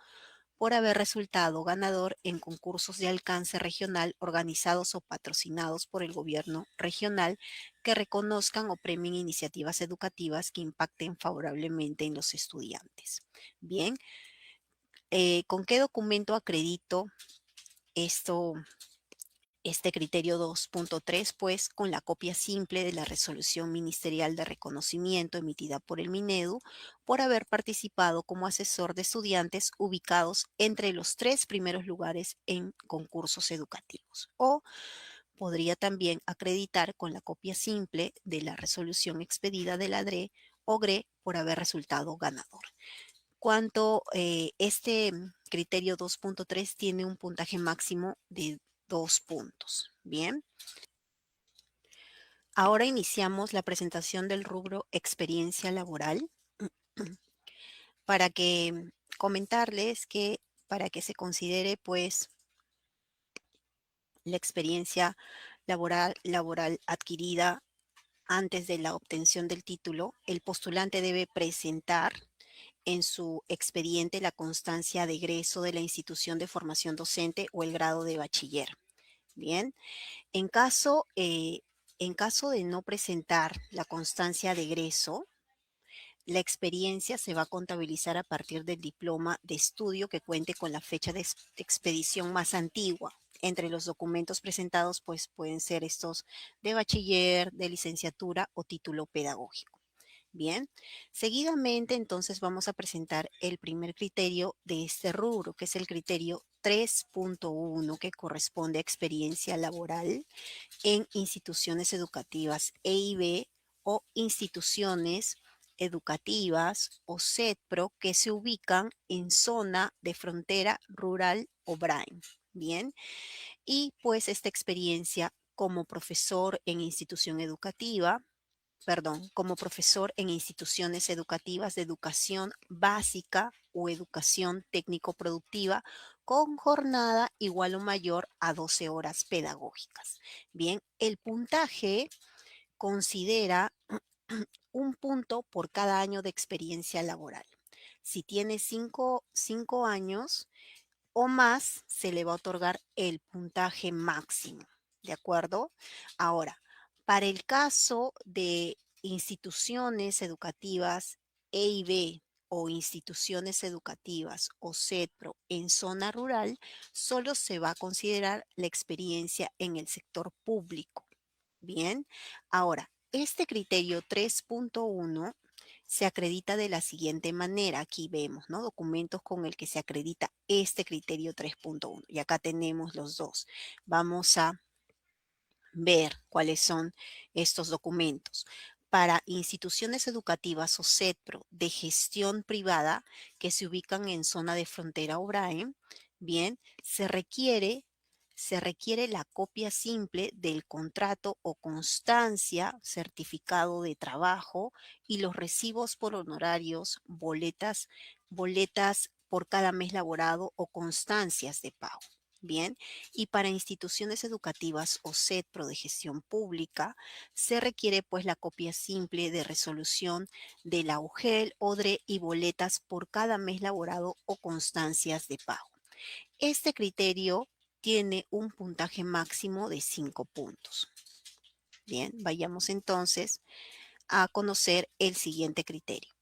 por haber resultado ganador en concursos de alcance regional organizados o patrocinados por el gobierno regional que reconozcan o premien iniciativas educativas que impacten favorablemente en los estudiantes. Bien, ¿con qué documento acredito esto, este criterio 2.3? Pues con la copia simple de la resolución ministerial de reconocimiento emitida por el Minedu por haber participado como asesor de estudiantes ubicados entre los tres primeros lugares en concursos educativos. O podría también acreditar con la copia simple de la resolución expedida de la DRE o GRE por haber resultado ganador. cuanto este criterio 2.3 tiene un puntaje máximo de 2 puntos. Bien, ahora iniciamos la presentación del rubro experiencia laboral para que comentarles que para que se considere pues la experiencia laboral adquirida antes de la obtención del título, el postulante debe presentar en su expediente la constancia de egreso de la institución de formación docente o el grado de bachiller. Bien, en caso, eh, en caso de no presentar la constancia de egreso, la experiencia se va a contabilizar a partir del diploma de estudio que cuente con la fecha de expedición más antigua. Entre los documentos presentados, pues pueden ser estos de bachiller, de licenciatura o título pedagógico. Bien, seguidamente entonces vamos a presentar el primer criterio de este rubro, que es el criterio 3.1, que corresponde a experiencia laboral en instituciones educativas EIB o instituciones educativas o CEDPRO que se ubican en zona de frontera rural o BRAIN. Bien, y pues esta experiencia como profesor en institución educativa, perdón, como profesor en instituciones educativas de educación básica o educación técnico-productiva con jornada igual o mayor a 12 horas pedagógicas. Bien, el puntaje considera un punto por cada año de experiencia laboral. Si tiene cinco años, o más, se le va a otorgar el puntaje máximo, ¿de acuerdo? Ahora, para el caso de instituciones educativas EIB o instituciones educativas o CEDPRO en zona rural, solo se va a considerar la experiencia en el sector público. Bien, ahora, este criterio 3.1 se acredita de la siguiente manera. Aquí vemos, ¿no? Documentos con el que se acredita este criterio 3.1. Y acá tenemos los dos. Vamos a ver cuáles son estos documentos. Para instituciones educativas o CEDPRO de gestión privada que se ubican en zona de frontera o BRAE, bien, se requiere la copia simple del contrato o constancia, certificado de trabajo y los recibos por honorarios, boletas por cada mes laborado o constancias de pago. Bien, y para instituciones educativas o CEDPRO de gestión pública se requiere pues la copia simple de resolución de la UGEL, ODRE y boletas por cada mes laborado o constancias de pago. Este criterio tiene un puntaje máximo de 5 puntos. Bien, vayamos entonces a conocer el siguiente criterio.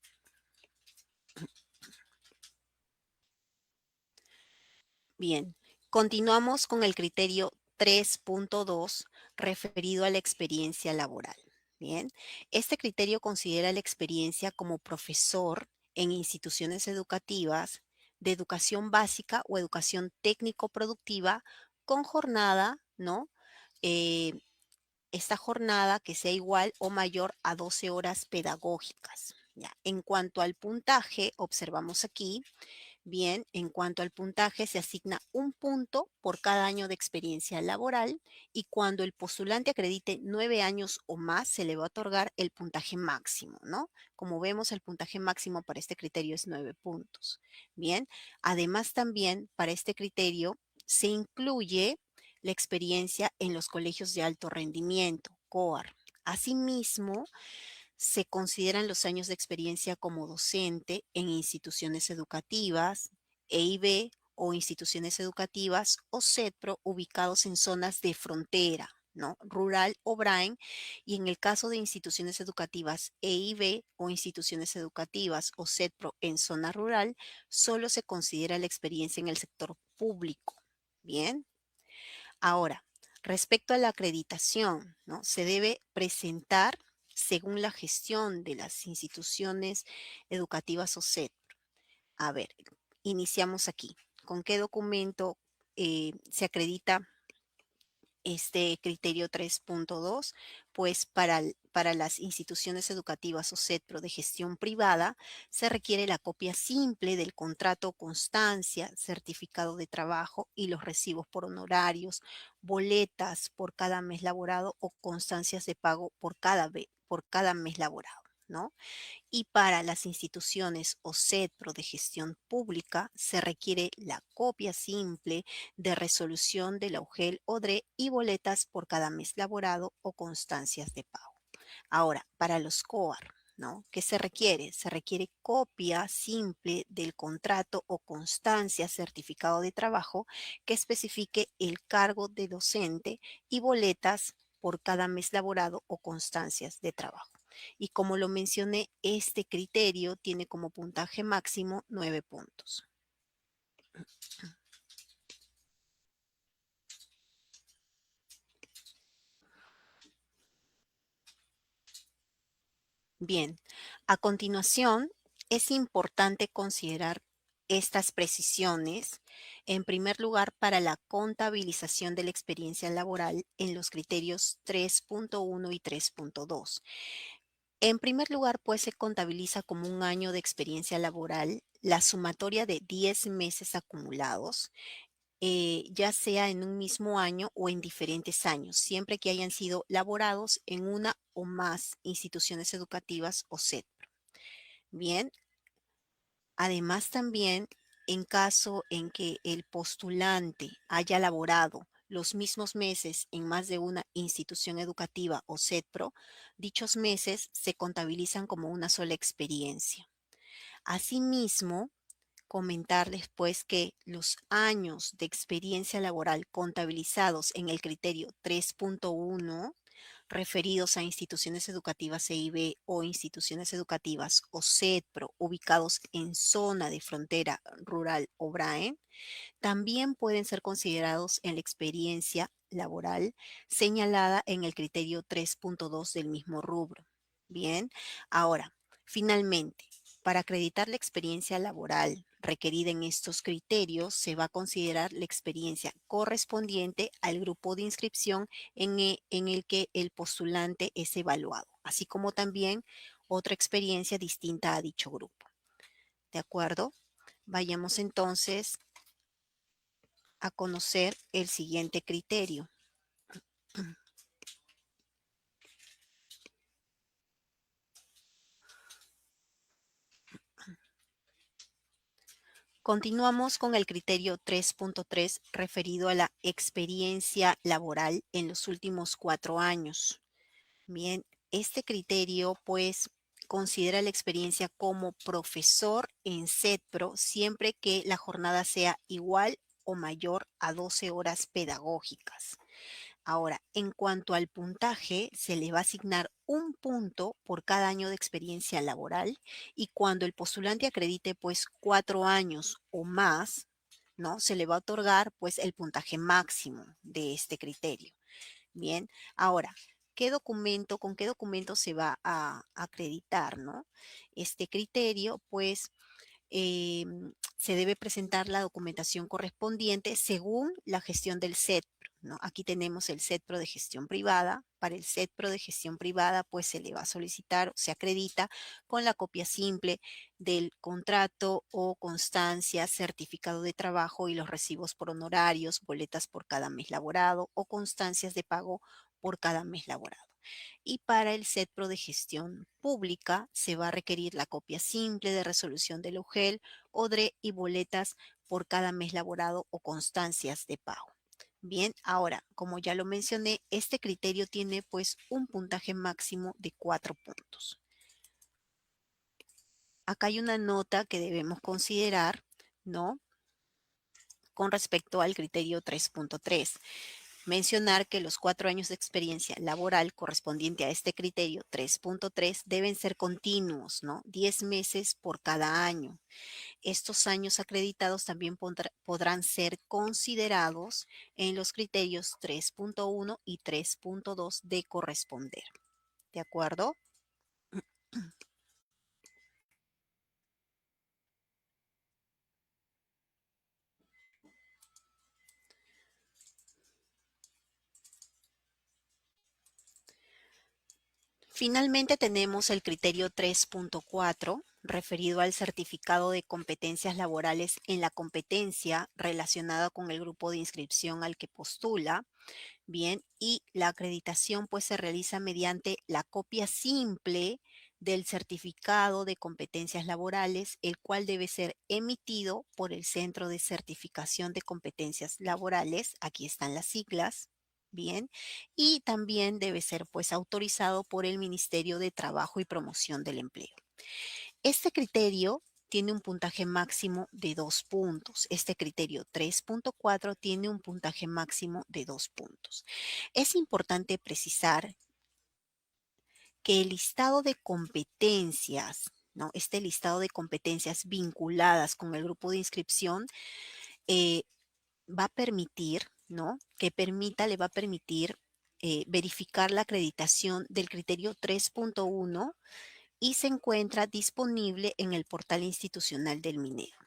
Bien, continuamos con el criterio 3.2 referido a la experiencia laboral. Bien, este criterio considera la experiencia como profesor en instituciones educativas de educación básica o educación técnico-productiva con jornada, ¿no? Eh, esta jornada que sea igual o mayor a 12 horas pedagógicas. Ya. En cuanto al puntaje, observamos aquí. Bien, en cuanto al puntaje, se asigna un punto por cada año de experiencia laboral y cuando el postulante acredite 9 años o más, se le va a otorgar el puntaje máximo, ¿no? Como vemos, el puntaje máximo para este criterio es 9 puntos. Bien, además también para este criterio se incluye la experiencia en los colegios de alto rendimiento, COAR. Asimismo, se consideran los años de experiencia como docente en instituciones educativas, EIB o instituciones educativas o CEDPRO ubicados en zonas de frontera, ¿no? Rural o BRAEN, y en el caso de instituciones educativas EIB o instituciones educativas o CEDPRO en zona rural, solo se considera la experiencia en el sector público. Bien, ahora, respecto a la acreditación, ¿no? Se debe presentar según la gestión de las instituciones educativas o SED. A ver, iniciamos aquí. ¿Con qué documento se acredita este criterio 3.2, pues para las instituciones educativas o CETPRO de gestión privada, se requiere la copia simple del contrato o constancia, certificado de trabajo y los recibos por honorarios, boletas por cada mes laborado o constancias de pago por cada mes laborado, ¿no? Y para las instituciones o CETPRO de gestión pública se requiere la copia simple de resolución de la UGEL-ODRE y boletas por cada mes laborado o constancias de pago. Ahora, para los COAR, ¿no? ¿Qué se requiere? Se requiere copia simple del contrato o constancia certificado de trabajo que especifique el cargo de docente y boletas por cada mes laborado o constancias de trabajo. Y como lo mencioné, este criterio tiene como puntaje máximo 9 puntos. Bien, a continuación, es importante considerar estas precisiones, en primer lugar, para la contabilización de la experiencia laboral en los criterios 3.1 y 3.2. En primer lugar, pues se contabiliza como un año de experiencia laboral la sumatoria de 10 meses acumulados, ya sea en un mismo año o en diferentes años, siempre que hayan sido laborados en una o más instituciones educativas o SETPRO. Bien, además también en caso en que el postulante haya laborado los mismos meses en más de una institución educativa o SETPRO, dichos meses se contabilizan como una sola experiencia. Asimismo, comentarles pues que los años de experiencia laboral contabilizados en el criterio 3.1 referidos a instituciones educativas EIB o instituciones educativas o CETPRO ubicados en zona de frontera rural o BRAE, también pueden ser considerados en la experiencia laboral señalada en el criterio 3.2 del mismo rubro. Bien, ahora, finalmente, para acreditar la experiencia laboral requerida en estos criterios, se va a considerar la experiencia correspondiente al grupo de inscripción en el que el postulante es evaluado, así como también otra experiencia distinta a dicho grupo. ¿De acuerdo? Vayamos entonces a conocer el siguiente criterio. Continuamos con el criterio 3.3 referido a la experiencia laboral en los últimos 4 años. Bien, este criterio pues considera la experiencia como profesor en CETPRO siempre que la jornada sea igual o mayor a 12 horas pedagógicas. Ahora, en cuanto al puntaje, se le va a asignar un punto por cada año de experiencia laboral y cuando el postulante acredite pues 4 años o más, ¿no? Se le va a otorgar pues el puntaje máximo de este criterio. Bien, ahora, con qué documento se va a acreditar, ¿no? Este criterio, pues se debe presentar la documentación correspondiente según la gestión del CETPRO, ¿no? Aquí tenemos el CETPRO de gestión privada. Para el CETPRO de gestión privada, pues se le va a solicitar, se acredita con la copia simple del contrato o constancia, certificado de trabajo y los recibos por honorarios, boletas por cada mes laborado o constancias de pago por cada mes laborado. Y para el CETPRO de gestión pública se va a requerir la copia simple de resolución del UGEL, ODRE y boletas por cada mes laborado o constancias de pago. Bien, ahora, como ya lo mencioné, este criterio tiene pues un puntaje máximo de 4 puntos. Acá hay una nota que debemos considerar, ¿no? Con respecto al criterio 3.3. Mencionar que los 4 años de experiencia laboral correspondiente a este criterio 3.3 deben ser continuos, ¿no? 10 meses por cada año. Estos años acreditados también podrán ser considerados en los criterios 3.1 y 3.2 de corresponder. ¿De acuerdo? Finalmente tenemos el criterio 3.4 referido al certificado de competencias laborales en la competencia relacionada con el grupo de inscripción al que postula. Bien, y la acreditación pues se realiza mediante la copia simple del certificado de competencias laborales, el cual debe ser emitido por el Centro de Certificación de Competencias Laborales, aquí están las siglas, bien, y también debe ser pues autorizado por el Ministerio de Trabajo y Promoción del Empleo. Este criterio tiene un puntaje máximo de 2 puntos. Este criterio 3.4 tiene un puntaje máximo de 2 puntos. Es importante precisar que el listado de competencias, ¿no? Este listado de competencias vinculadas con el grupo de inscripción eh, va a permitir, ¿no? Le va a permitir verificar la acreditación del criterio 3.1 y se encuentra disponible en el portal institucional del Minero.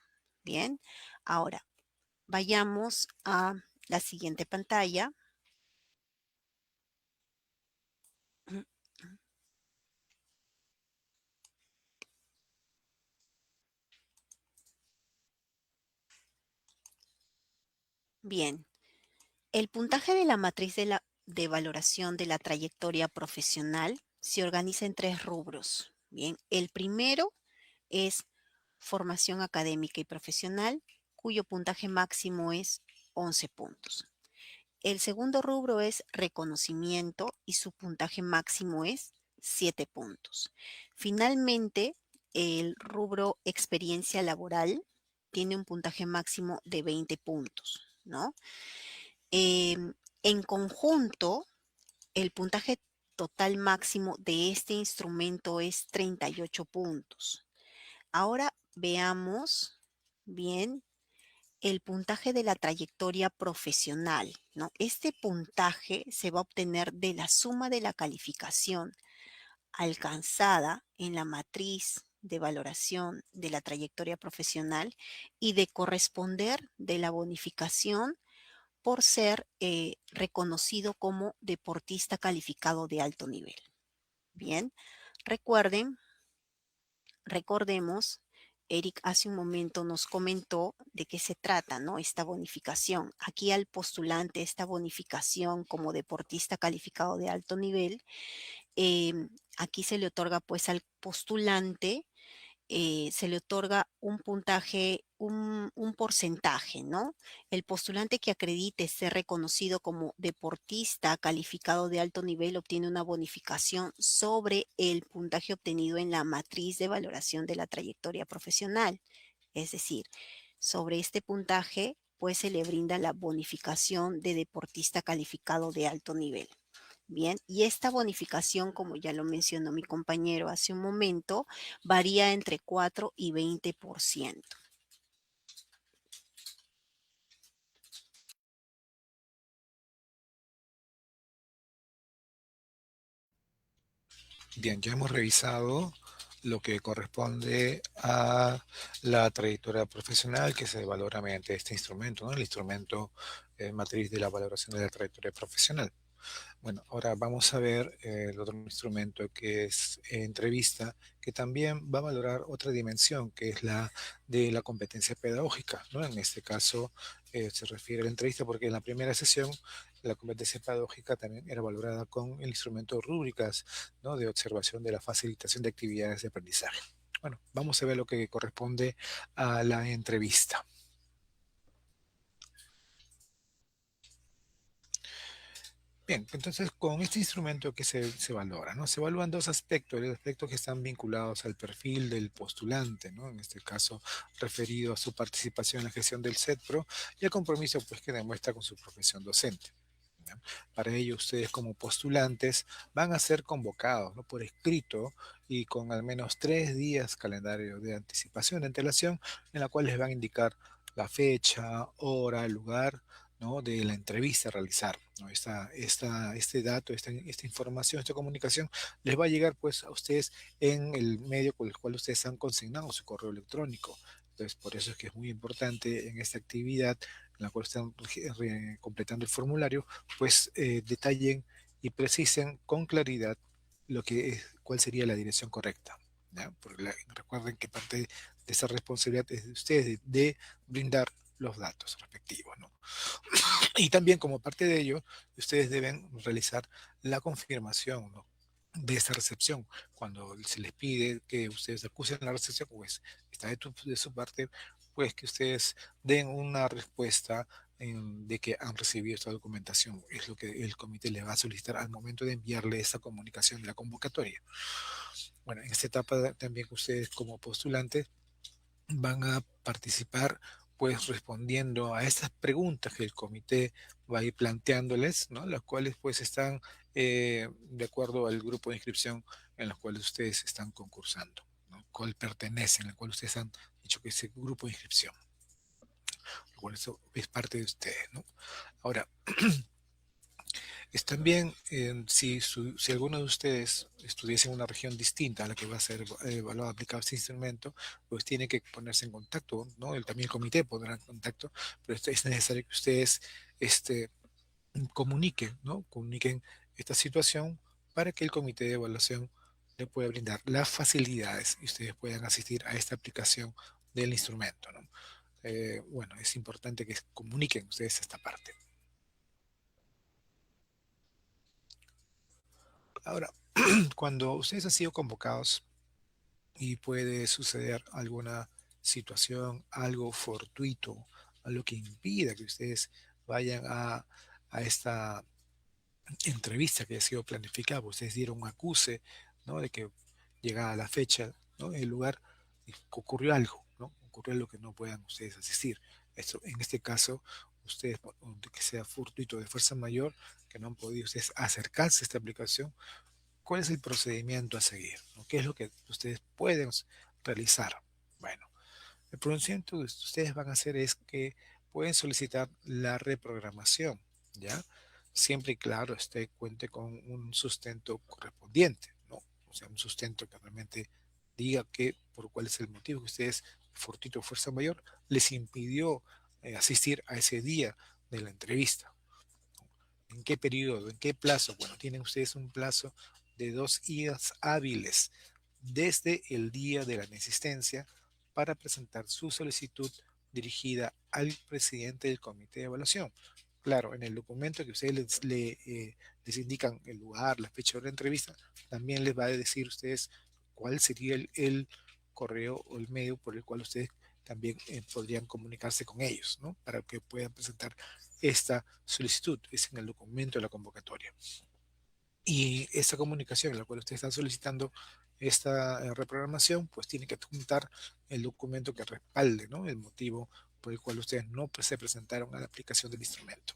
Bien, ahora vayamos a la siguiente pantalla. Bien, el puntaje de la matriz de valoración de la trayectoria profesional se organiza en 3 rubros. Bien, el primero es formación académica y profesional, cuyo puntaje máximo es 11 puntos. El segundo rubro es reconocimiento y su puntaje máximo es 7 puntos. Finalmente, el rubro experiencia laboral tiene un puntaje máximo de 20 puntos, ¿no? En conjunto, el puntaje total máximo de este instrumento es 38 puntos. Ahora veamos bien el puntaje de la trayectoria profesional, ¿no? Este puntaje se va a obtener de la suma de la calificación alcanzada en la matriz de valoración de la trayectoria profesional y de corresponder de la bonificación por ser reconocido como deportista calificado de alto nivel. Bien, recuerden recordemos, Eric hace un momento nos comentó de qué se trata, ¿no? Esta bonificación. Aquí al postulante, esta bonificación como deportista calificado de alto nivel, eh, aquí se le otorga pues al postulante se le otorga un puntaje, un porcentaje, ¿no? El postulante que acredite ser reconocido como deportista calificado de alto nivel obtiene una bonificación sobre el puntaje obtenido en la matriz de valoración de la trayectoria profesional. Es decir, sobre este puntaje, pues se le brinda la bonificación de deportista calificado de alto nivel. Bien, y esta bonificación, como ya lo mencionó mi compañero hace un momento, varía entre 4 y 20%. Bien, ya hemos revisado lo que corresponde a la trayectoria profesional que se valora mediante este instrumento, ¿no? El instrumento matriz de la valoración de la trayectoria profesional. Bueno, ahora vamos a ver el otro instrumento que es entrevista, que también va a valorar otra dimensión, que es la de la competencia pedagógica, ¿no? En este caso se refiere a la entrevista porque en la primera sesión la competencia pedagógica también era valorada con el instrumento rúbricas, ¿no? De observación de la facilitación de actividades de aprendizaje. Bueno, vamos a ver lo que corresponde a la entrevista. Bien, entonces con este instrumento que se valora, ¿no? Se evalúan dos aspectos, los aspectos que están vinculados al perfil del postulante, ¿no? En este caso referido a su participación en la gestión del CETPRO y al compromiso pues que demuestra con su profesión docente. ¿Ya? Para ello ustedes como postulantes van a ser convocados, ¿no? Por escrito y con al menos 3 días calendario de anticipación, de antelación, en la cual les van a indicar la fecha, hora, lugar, ¿no? De la entrevista a realizar, ¿no? Este dato, esta información, esta comunicación les va a llegar pues a ustedes en el medio con el cual ustedes han consignado su correo electrónico. Entonces, por eso es que es muy importante en esta actividad en la cual están completando el formulario, pues detallen y precisen con claridad cuál sería la dirección correcta. ¿Ya? Porque recuerden que parte de esa responsabilidad es de ustedes de brindar los datos respectivos, ¿no? Y también como parte de ello, ustedes deben realizar la confirmación, ¿no?, de esta recepción. Cuando se les pide que ustedes acusen la recepción, pues está de su parte, pues que ustedes den una respuesta de que han recibido esta documentación. Es lo que el comité les va a solicitar al momento de enviarle esta comunicación de la convocatoria. Bueno, en esta etapa también ustedes como postulantes van a participar pues respondiendo a estas preguntas que el comité va a ir planteándoles, ¿no? Las cuales pues están de acuerdo al grupo de inscripción en los cuales ustedes están concursando, ¿no? Cuál pertenecen, al cual ustedes han dicho que es ese grupo de inscripción, lo cual eso es parte de ustedes, ¿no? Ahora, es también, si alguno de ustedes estuviese en una región distinta a la que va a ser evaluado, aplicado este instrumento, pues tiene que ponerse en contacto, ¿no? También el comité pondrá en contacto, pero es necesario que ustedes este, comuniquen, ¿no? Comuniquen esta situación para que el comité de evaluación le pueda brindar las facilidades y ustedes puedan asistir a esta aplicación del instrumento, ¿no? Bueno, es importante que comuniquen ustedes esta parte. Ahora, cuando ustedes han sido convocados y puede suceder alguna situación, algo fortuito, algo que impida que ustedes vayan a esta entrevista que ha sido planificada, pues ustedes dieron un acuse, ¿no?, de que llegada la fecha, ¿no?, en el lugar ocurrió algo, ¿no? Ocurrió algo que no puedan ustedes asistir. Esto, en este caso, ustedes, que sea fortuito de fuerza mayor, que no han podido ustedes acercarse a esta aplicación, ¿cuál es el procedimiento a seguir? ¿No? ¿Qué es lo que ustedes pueden realizar? Bueno, el procedimiento que ustedes van a hacer es que pueden solicitar la reprogramación, ¿ya? Siempre y claro, cuente con un sustento correspondiente, ¿no? O sea, un sustento que realmente diga que por cuál es el motivo que ustedes, fortuito o fuerza mayor, les impidió asistir a ese día de la entrevista. ¿En qué periodo? ¿En qué plazo? Bueno, tienen ustedes un plazo de 2 días hábiles desde el día de la inexistencia para presentar su solicitud dirigida al presidente del comité de evaluación. Claro, en el documento que ustedes les indican el lugar, la fecha de la entrevista, también les va a decir a ustedes cuál sería el correo o el medio por el cual ustedes también podrían comunicarse con ellos, ¿no? Para que puedan presentar esta solicitud. Es en el documento de la convocatoria. Y esta comunicación en la cual ustedes están solicitando esta reprogramación, pues tiene que adjuntar el documento que respalde, ¿no?, el motivo por el cual ustedes no se presentaron a la aplicación del instrumento.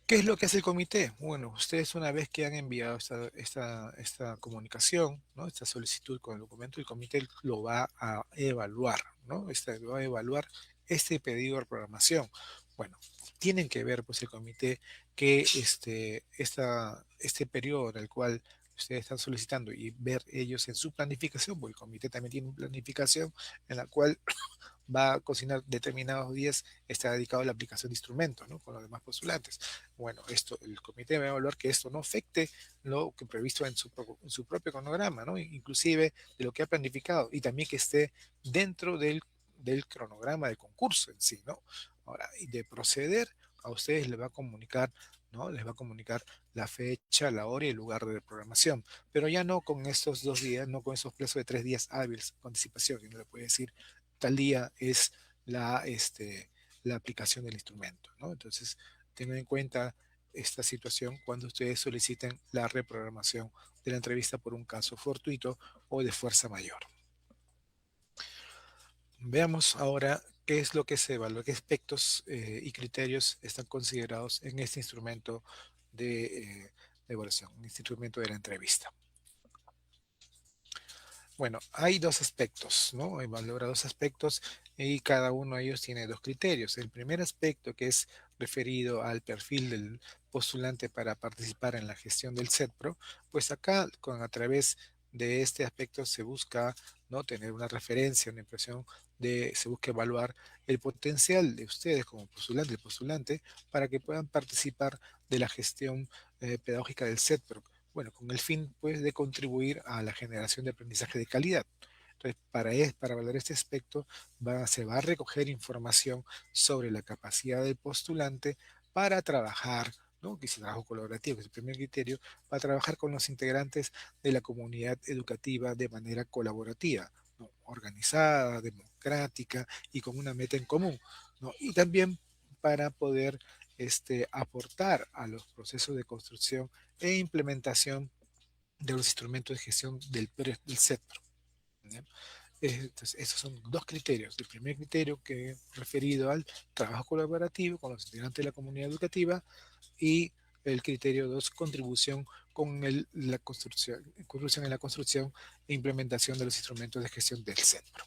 ¿Qué es lo que hace el comité? Bueno, ustedes una vez que han enviado esta comunicación, ¿no?, esta solicitud con el documento, el comité lo va a evaluar, ¿no? Lo va a evaluar este pedido de programación. Bueno, tienen que ver pues el comité que este periodo en el cual ustedes están solicitando y ver ellos en su planificación, porque el comité también tiene una planificación en la cual va a cocinar determinados días, está dedicado a la aplicación de instrumentos, ¿no?, con los demás postulantes. Bueno, el comité va a evaluar que esto no afecte lo que previsto en su propio cronograma, ¿no?, inclusive de lo que ha planificado, y también que esté dentro del cronograma del concurso en sí, ¿no? Ahora, y de proceder, a ustedes les va a comunicar, ¿no? Les va a comunicar la fecha, la hora y el lugar de programación, pero ya no con estos 2 días, no con esos plazos de 3 días hábiles con anticipación, sino le puede decir tal día es la aplicación del instrumento, ¿no? Entonces, tengan en cuenta esta situación cuando ustedes soliciten la reprogramación de la entrevista por un caso fortuito o de fuerza mayor. Veamos ahora qué es lo que se evalúa, qué aspectos y criterios están considerados en este instrumento de evaluación, en este instrumento de la entrevista. Bueno, hay dos aspectos, ¿no? Valora dos aspectos y cada uno de ellos tiene dos criterios. El primer aspecto, que es referido al perfil del postulante para participar en la gestión del CETPRO, pues acá a través de este aspecto se busca, ¿no?, tener una referencia, una impresión se busca evaluar el potencial de ustedes como postulante y postulante para que puedan participar de la gestión pedagógica del CETPRO. Bueno, con el fin, pues, de contribuir a la generación de aprendizaje de calidad. Entonces, para valorar este aspecto, se va a recoger información sobre la capacidad del postulante para trabajar, ¿no?, que es el trabajo colaborativo, que es el primer criterio, para trabajar con los integrantes de la comunidad educativa de manera colaborativa, ¿no?, organizada, democrática y con una meta en común, ¿no? Y también para poder aportar a los procesos de construcción e implementación de los instrumentos de gestión del CETPRO. ¿Ya? Entonces, esos son dos criterios. El primer criterio que es referido al trabajo colaborativo con los integrantes de la comunidad educativa y el criterio dos, contribución con construcción en la construcción e implementación de los instrumentos de gestión del centro.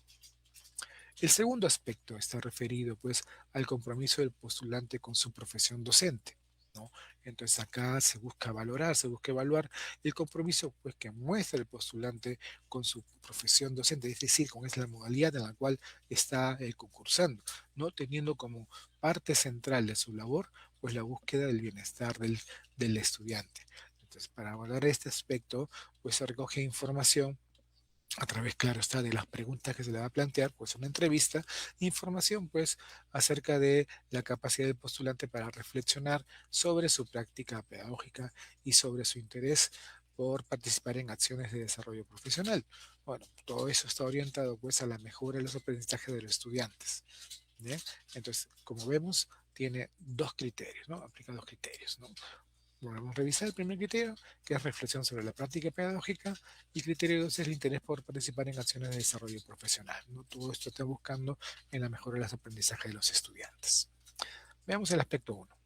El segundo aspecto está referido, pues, al compromiso del postulante con su profesión docente, ¿no? Entonces acá se busca valorar, se busca evaluar el compromiso, pues, que muestra el postulante con su profesión docente, es decir, con esa modalidad en la cual está concursando, ¿no?, teniendo como parte central de su labor, pues, la búsqueda del bienestar del estudiante. Entonces, para valorar este aspecto, pues se recoge información a través, claro está, de las preguntas que se le va a plantear, pues una entrevista, información pues acerca de la capacidad del postulante para reflexionar sobre su práctica pedagógica y sobre su interés por participar en acciones de desarrollo profesional. Bueno, todo eso está orientado pues a la mejora de los aprendizajes de los estudiantes. ¿Bien? Entonces, como vemos, tiene dos criterios, ¿no? Aplica dos criterios, ¿no? Volvemos a revisar el primer criterio, que es reflexión sobre la práctica pedagógica, y criterio 2 es el interés por participar en acciones de desarrollo profesional, ¿no? Todo esto está buscando en la mejora de los aprendizajes de los estudiantes. Veamos el aspecto uno.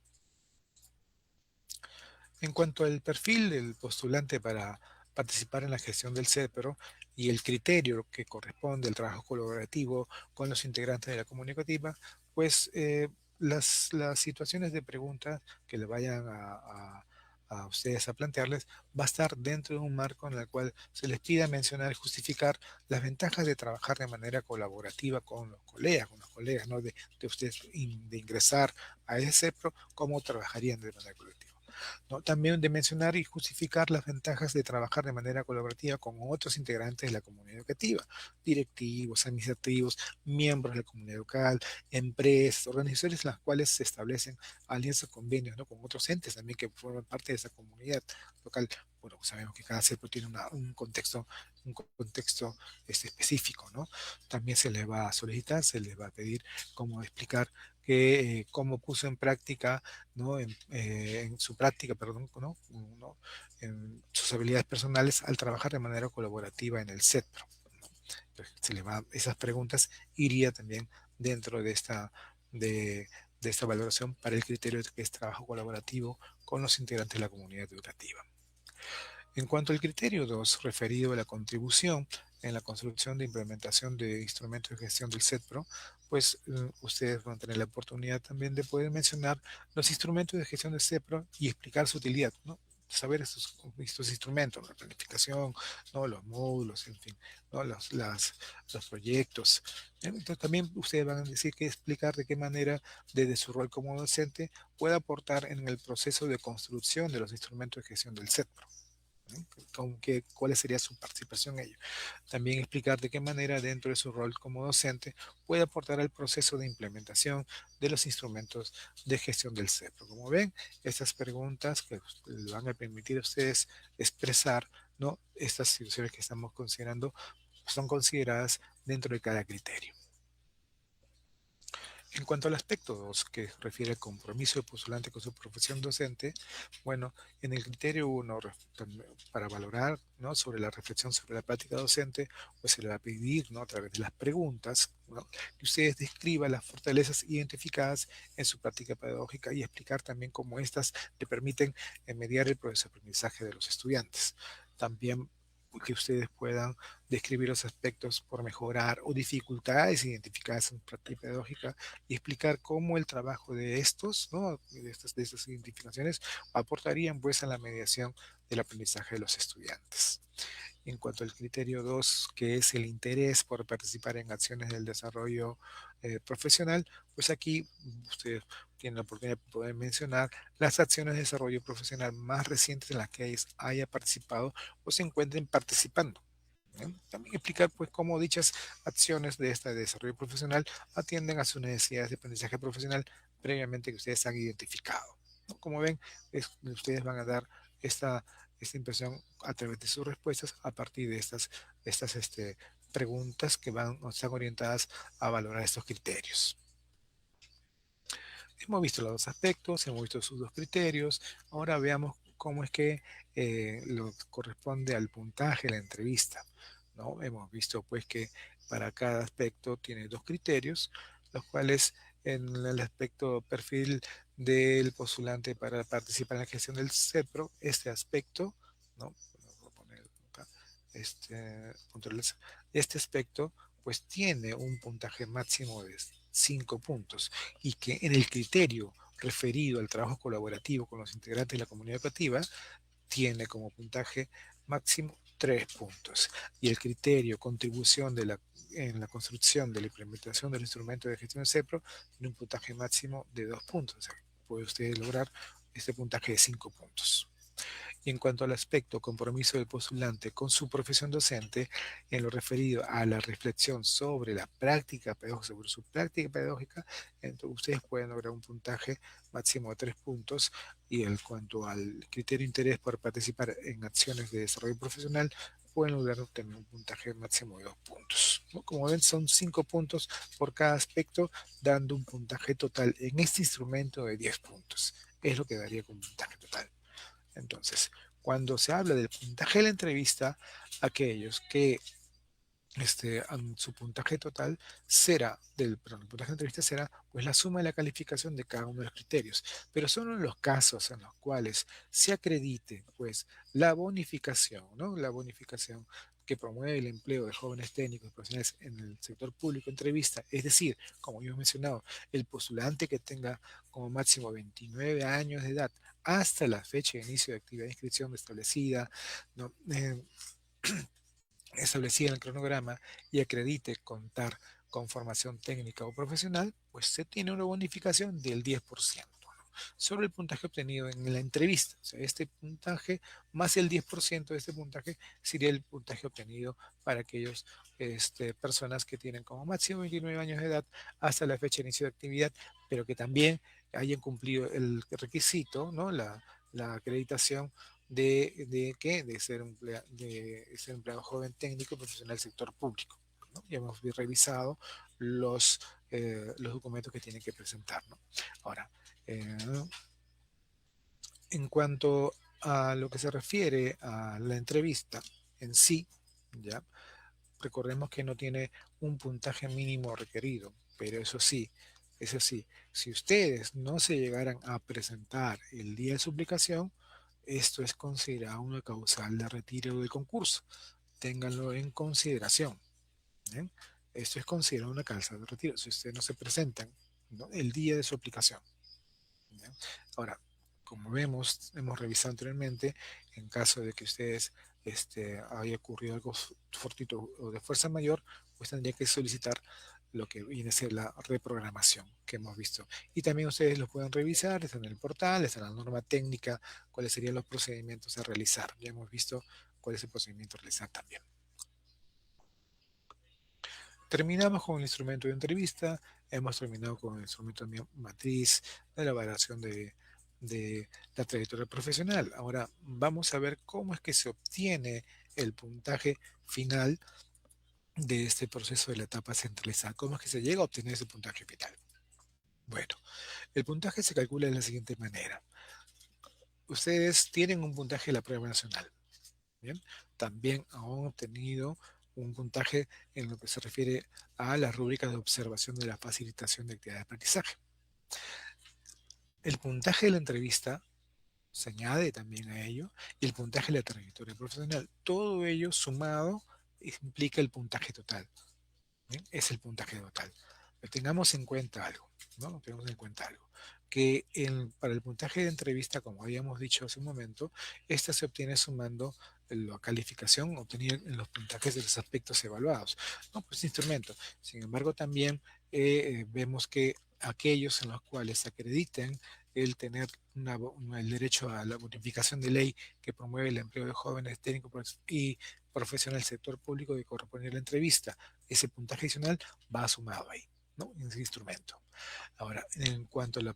En cuanto al perfil del postulante para participar en la gestión del CEPRO y el criterio que corresponde al trabajo colaborativo con los integrantes de la comunicativa, pues las situaciones de preguntas que le vayan a ustedes a plantearles va a estar dentro de un marco en el cual se les pida mencionar y justificar las ventajas de trabajar de manera colaborativa con los colegas, ¿no?, de ustedes de ingresar a ese CEPRO, cómo trabajarían de manera colectiva, ¿no? También de mencionar y justificar las ventajas de trabajar de manera colaborativa con otros integrantes de la comunidad educativa, directivos, administrativos, miembros de la comunidad local, empresas, organizaciones en las cuales se establecen alianzas, convenios, ¿no?, con otros entes también que forman parte de esa comunidad local. Bueno, sabemos que cada CEPO tiene un contexto específico, ¿no? También se les va a solicitar, se les va a pedir cómo explicar cómo puso en práctica, ¿no?, en su práctica, perdón, ¿no?, en sus habilidades personales al trabajar de manera colaborativa en el CETPRO, ¿no? Entonces, esas preguntas iría también dentro de esta valoración para el criterio de que es trabajo colaborativo con los integrantes de la comunidad educativa. En cuanto al criterio 2, referido a la contribución en la construcción de implementación de instrumentos de gestión del CETPRO, pues ustedes van a tener la oportunidad también de poder mencionar los instrumentos de gestión del CETPRO y explicar su utilidad, ¿no? Saber estos instrumentos, la planificación, ¿no?, los módulos, en fin, ¿no?, los proyectos. Entonces también ustedes van a decir que explicar de qué manera, desde su rol como docente, puede aportar en el proceso de construcción de los instrumentos de gestión del CETPRO, ¿no? ¿Cuál sería su participación en ello? También explicar de qué manera dentro de su rol como docente puede aportar al proceso de implementación de los instrumentos de gestión del CEPRO. Como ven, estas preguntas que le van a permitir a ustedes expresar, ¿no?, estas situaciones que estamos considerando son consideradas dentro de cada criterio. En cuanto al aspecto 2, que refiere al compromiso del postulante con su profesión docente, bueno, en el criterio 1, para valorar, ¿no?, sobre la reflexión sobre la práctica docente, pues se le va a pedir, ¿no?, a través de las preguntas, ¿no?, que ustedes describan las fortalezas identificadas en su práctica pedagógica y explicar también cómo éstas le permiten mediar el proceso de aprendizaje de los estudiantes. También que ustedes puedan describir los aspectos por mejorar o dificultades identificadas en práctica pedagógica y explicar cómo el trabajo de estos, ¿no?, de estas identificaciones aportarían pues a la mediación del aprendizaje de los estudiantes. En cuanto al criterio 2, que es el interés por participar en acciones del desarrollo profesional, pues aquí ustedes tienen la oportunidad de poder mencionar las acciones de desarrollo profesional más recientes en las que haya participado o se encuentren participando. ¿Bien? También explicar pues cómo dichas acciones de este desarrollo profesional atienden a sus necesidades de aprendizaje profesional previamente que ustedes han identificado, ¿no? Como ven, ustedes van a dar esta impresión a través de sus respuestas a partir de estas preguntas que van o están orientadas a valorar estos criterios. Hemos visto los dos aspectos, hemos visto sus dos criterios. Ahora veamos cómo es que lo corresponde al puntaje de la entrevista, ¿no? Hemos visto pues que para cada aspecto tiene dos criterios, los cuales en el aspecto perfil del postulante para participar en la gestión del CEPRO, este aspecto, ¿no? Voy a poner acá, controles, este aspecto pues tiene un puntaje máximo de 5 puntos y que en el criterio referido al trabajo colaborativo con los integrantes de la comunidad educativa tiene como puntaje máximo 3 puntos. Y el criterio contribución en la construcción de la implementación del instrumento de gestión de CEPRO tiene un puntaje máximo de 2 puntos. O sea, puede usted lograr este puntaje de 5 puntos. Y en cuanto al aspecto compromiso del postulante con su profesión docente, en lo referido a la reflexión sobre la práctica pedagógica, sobre su práctica pedagógica, entonces ustedes pueden lograr un puntaje máximo de 3 puntos. Y en cuanto al criterio de interés por participar en acciones de desarrollo profesional, pueden lograr también un puntaje máximo de 2 puntos, ¿no? Como ven, son 5 puntos por cada aspecto, dando un puntaje total en este instrumento de 10 puntos. Es lo que daría como puntaje total. Entonces, cuando se habla del puntaje de la entrevista, aquellos que su puntaje total será, perdón, el puntaje de la entrevista será pues la suma de la calificación de cada uno de los criterios. Pero solo en los casos en los cuales se acredite pues la bonificación, ¿no? La bonificación que promueve el empleo de jóvenes técnicos y profesionales en el sector público entrevista, es decir, como yo he mencionado, el postulante que tenga como máximo 29 años de edad hasta la fecha de inicio de actividad de inscripción establecida, ¿no? Establecida en el cronograma y acredite contar con formación técnica o profesional, pues se tiene una bonificación del 10%, ¿no? Sobre el puntaje obtenido en la entrevista. O sea, este puntaje más el 10% de este puntaje sería el puntaje obtenido para aquellas personas que tienen como máximo 29 años de edad hasta la fecha de inicio de actividad, pero que también hayan cumplido el requisito, ¿no? La acreditación de ser empleado joven técnico y profesional del sector público, ¿no? Ya hemos revisado los documentos que tienen que presentar, ¿no? Ahora, eh, en cuanto a lo que se refiere a la entrevista en sí, ya recordemos que no tiene un puntaje mínimo requerido, pero eso sí, si ustedes no se llegaran a presentar el día de su aplicación, esto es considerado una causal de retiro del concurso. Ténganlo en consideración. ¿Bien? Esto es considerado una causal de retiro si ustedes no se presentan, ¿no? El día de su aplicación. ¿Bien? Ahora, como hemos revisado anteriormente, en caso de que ustedes haya ocurrido algo fortuito o de fuerza mayor, pues tendría que solicitar lo que viene a ser la reprogramación que hemos visto. Y también ustedes lo pueden revisar, está en el portal, está en la norma técnica, cuáles serían los procedimientos a realizar. Ya hemos visto cuál es el procedimiento a realizar también. Terminamos con el instrumento de entrevista, hemos terminado con el instrumento de matriz de la evaluación de la trayectoria profesional. Ahora vamos a ver cómo es que se obtiene el puntaje final de este proceso de la etapa centralizada. ¿Cómo es que se llega a obtener ese puntaje final? Bueno, el puntaje se calcula de la siguiente manera. Ustedes tienen un puntaje de la prueba nacional. Bien, también han obtenido un puntaje en lo que se refiere a las rúbricas de observación de la facilitación de actividad de aprendizaje. El puntaje de la entrevista se añade también a ello y el puntaje de la trayectoria profesional. Todo ello sumado implica el puntaje total. ¿Bien? Es el puntaje total. Tengamos en cuenta algo, ¿no? Tengamos en cuenta algo. Que para el puntaje de entrevista, como habíamos dicho hace un momento, esta se obtiene sumando la calificación obtenida en los puntajes de los aspectos evaluados. No, pues instrumento. Sin embargo, también vemos que aquellos en los cuales acrediten el tener el derecho a la bonificación de ley que promueve el empleo de jóvenes técnicos y profesionales del sector público que corresponde a la entrevista, ese puntaje adicional va sumado ahí, ¿no? En ese instrumento. Ahora, en cuanto al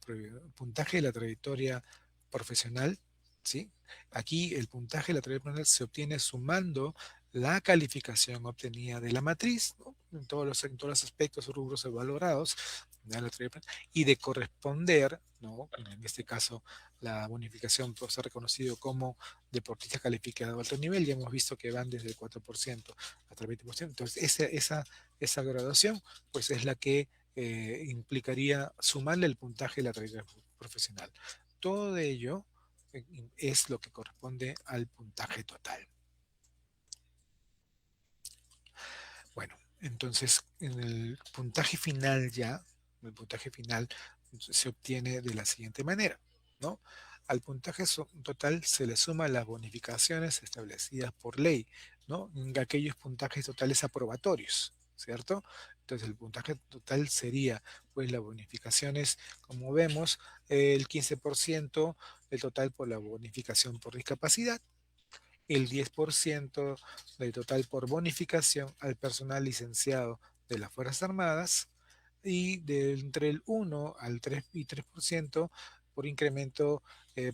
puntaje de la trayectoria profesional, ¿sí? Aquí el puntaje de la trayectoria profesional se obtiene sumando la calificación obtenida de la matriz, ¿no? En todos los aspectos o rubros valorados, de la trayectoria, y de corresponder, ¿no? En este caso, la bonificación puede ser reconocido como deportista calificado a alto nivel. Ya hemos visto que van desde el 4% hasta el 20%. Entonces, esa graduación, pues es la que implicaría sumarle el puntaje de la trayectoria profesional. Todo ello es lo que corresponde al puntaje total. Bueno, entonces en el puntaje final ya, el puntaje final se obtiene de la siguiente manera, ¿no? Al puntaje total se le suman las bonificaciones establecidas por ley, ¿no? En aquellos puntajes totales aprobatorios, ¿cierto? Entonces el puntaje total sería, pues las bonificaciones, como vemos, el 15% del total por la bonificación por discapacidad, el 10% del total por bonificación al personal licenciado de las Fuerzas Armadas y entre el 1 al 3 y 3% por incremento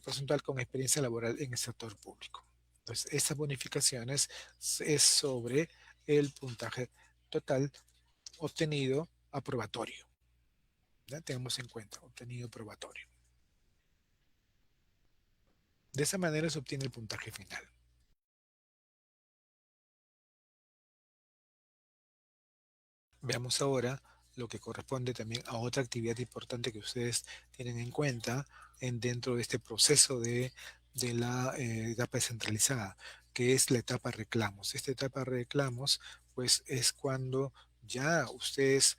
porcentual con experiencia laboral en el sector público. Entonces, esas bonificaciones es sobre el puntaje total obtenido aprobatorio. ¿Ya? Tenemos en cuenta, obtenido probatorio. De esa manera se obtiene el puntaje final. Veamos ahora lo que corresponde también a otra actividad importante que ustedes tienen en cuenta dentro de este proceso de la etapa descentralizada, que es la etapa reclamos. Esta etapa reclamos, pues es cuando ya ustedes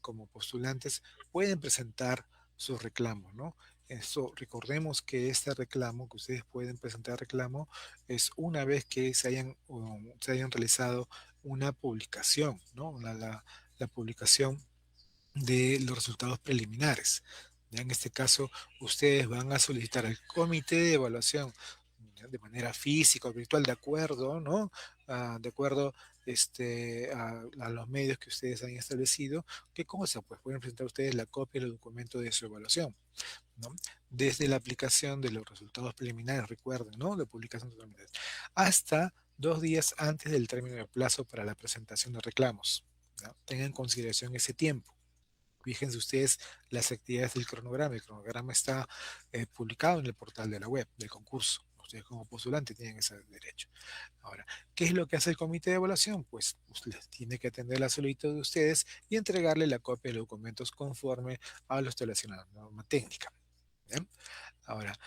como postulantes pueden presentar sus reclamos, ¿no? Eso, recordemos que este reclamo, que ustedes pueden presentar reclamo, es una vez que se hayan realizado una publicación, ¿no? La publicación de los resultados preliminares. Ya en este caso, ustedes van a solicitar al comité de evaluación, ¿ya? De manera física o virtual, de acuerdo, ¿no? De acuerdo a los medios que ustedes han establecido. ¿Qué cosa? Pues pueden presentar ustedes la copia del documento de su evaluación, ¿no? Desde la aplicación de los resultados preliminares, recuerden, ¿no? De publicación de preliminares, hasta 2 días antes del término de plazo para la presentación de reclamos. ¿No? Tengan en consideración ese tiempo. Fíjense ustedes las actividades del cronograma. El cronograma está publicado en el portal de la web del concurso. Ustedes como postulantes tienen ese derecho. Ahora, ¿qué es lo que hace el comité de evaluación? Pues les tiene que atender la solicitud de ustedes y entregarle la copia de los documentos conforme a lo establecido en la norma técnica. ¿Bien? Ahora,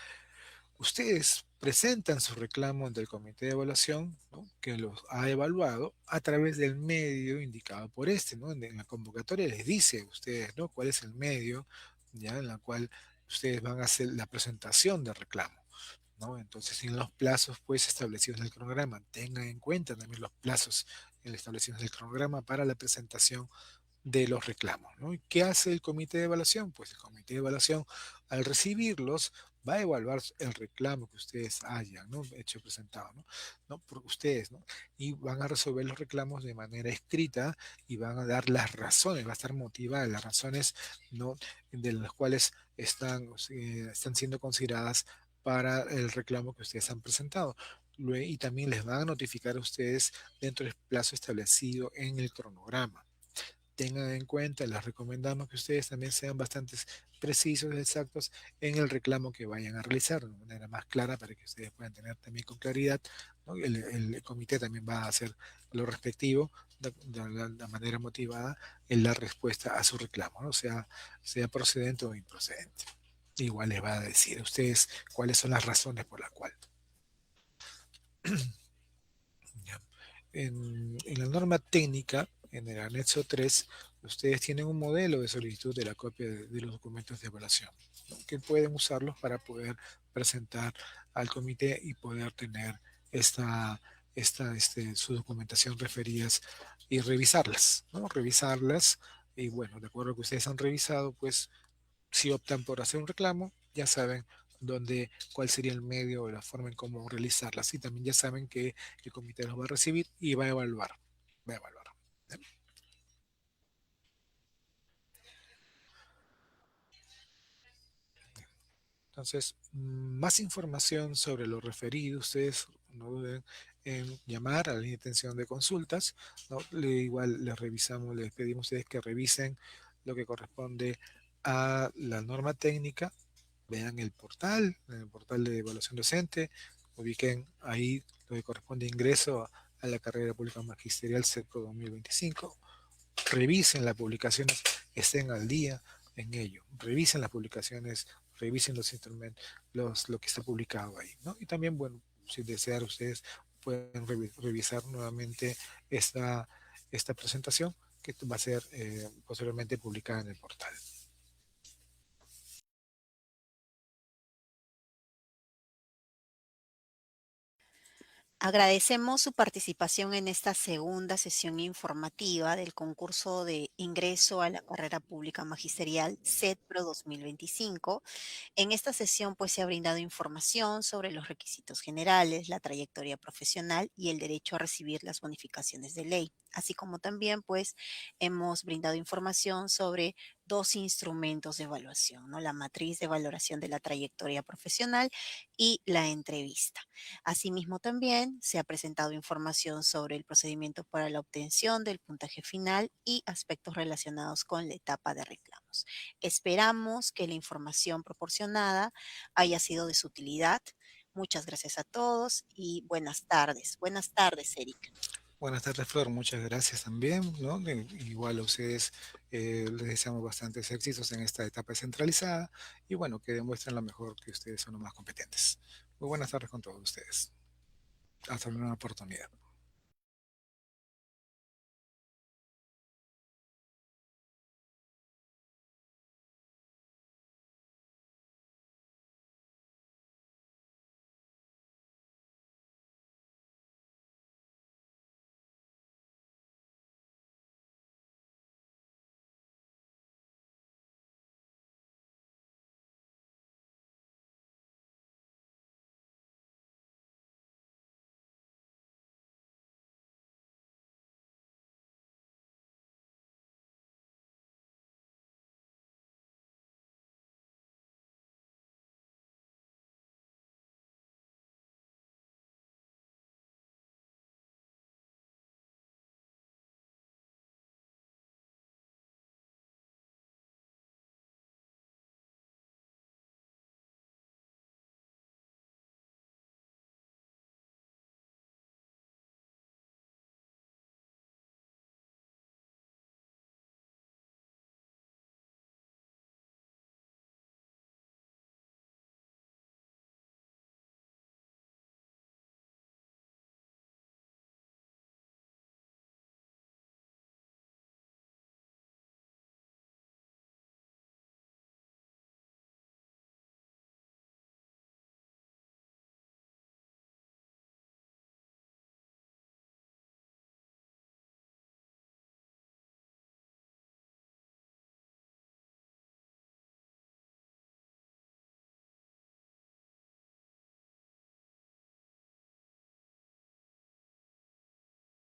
ustedes presentan su reclamo ante el comité de evaluación, ¿no? Que los ha evaluado a través del medio indicado por ¿no? En la convocatoria les dice a ustedes, ¿no? Cuál es el medio, ya, en la cual ustedes van a hacer la presentación del reclamo, ¿no? Entonces, en los plazos pues establecidos en el cronograma, tengan en cuenta también los plazos establecidos en el cronograma para la presentación de los reclamos, ¿no? ¿Y qué hace el comité de evaluación? Pues el comité de evaluación, al recibirlos, va a evaluar el reclamo que ustedes hayan, ¿no? Hecho presentado, ¿no? ¿No? Por ustedes, ¿no? Y van a resolver los reclamos de manera escrita y van a dar las razones, va a estar motivada las razones, ¿no? De las cuales están siendo consideradas para el reclamo que ustedes han presentado. Y también les van a notificar a ustedes dentro del plazo establecido en el cronograma. Tengan en cuenta, les recomendamos que ustedes también sean bastante precisos y exactos en el reclamo que vayan a realizar, de una manera más clara para que ustedes puedan tener también con claridad, ¿no? El comité también va a hacer lo respectivo de la manera motivada en la respuesta a su reclamo, ¿no? Sea procedente o improcedente. Igual les va a decir a ustedes cuáles son las razones por las cuales. ¿Ya? En la norma técnica, en el anexo 3 ustedes tienen un modelo de solicitud de la copia de los documentos de evaluación, ¿no? Que pueden usarlos para poder presentar al comité y poder tener su documentación referidas y revisarlas, ¿no? Revisarlas y bueno, de acuerdo a que ustedes han revisado, pues si optan por hacer un reclamo, ya saben cuál sería el medio o la forma en cómo realizarlas. Y también ya saben que el comité los va a recibir y va a evaluar. Va a evaluar. Entonces, más información sobre lo referido, ustedes no duden en llamar a la línea de atención de consultas, ¿no? Igual les revisamos, les pedimos a ustedes que revisen lo que corresponde a la norma técnica, vean el portal, en el portal de evaluación docente, ubiquen ahí lo que corresponde a ingreso a la carrera pública magisterial CEPCO 2025, revisen las publicaciones, estén al día en ello, revisen las publicaciones, revisen los instrumentos, lo que está publicado ahí, ¿no? Y también, bueno, si desean ustedes pueden revisar nuevamente esta presentación que va a ser posteriormente publicada en el portal. Agradecemos su participación en esta segunda sesión informativa del concurso de ingreso a la carrera pública magisterial CETPRO 2025. En esta sesión, pues, se ha brindado información sobre los requisitos generales, la trayectoria profesional y el derecho a recibir las bonificaciones de ley, así como también, pues, hemos brindado información sobre dos instrumentos de evaluación, ¿no? La matriz de valoración de la trayectoria profesional y la entrevista. Asimismo, también se ha presentado información sobre el procedimiento para la obtención del puntaje final y aspectos relacionados con la etapa de reclamos. Esperamos que la información proporcionada haya sido de su utilidad. Muchas gracias a todos y buenas tardes. Buenas tardes, Erika. Buenas tardes, Flor. Muchas gracias también, ¿no? Igual a ustedes les deseamos bastantes éxitos en esta etapa centralizada y bueno, que demuestren lo mejor que ustedes son los más competentes. Muy buenas tardes con todos ustedes. Hasta una nueva oportunidad.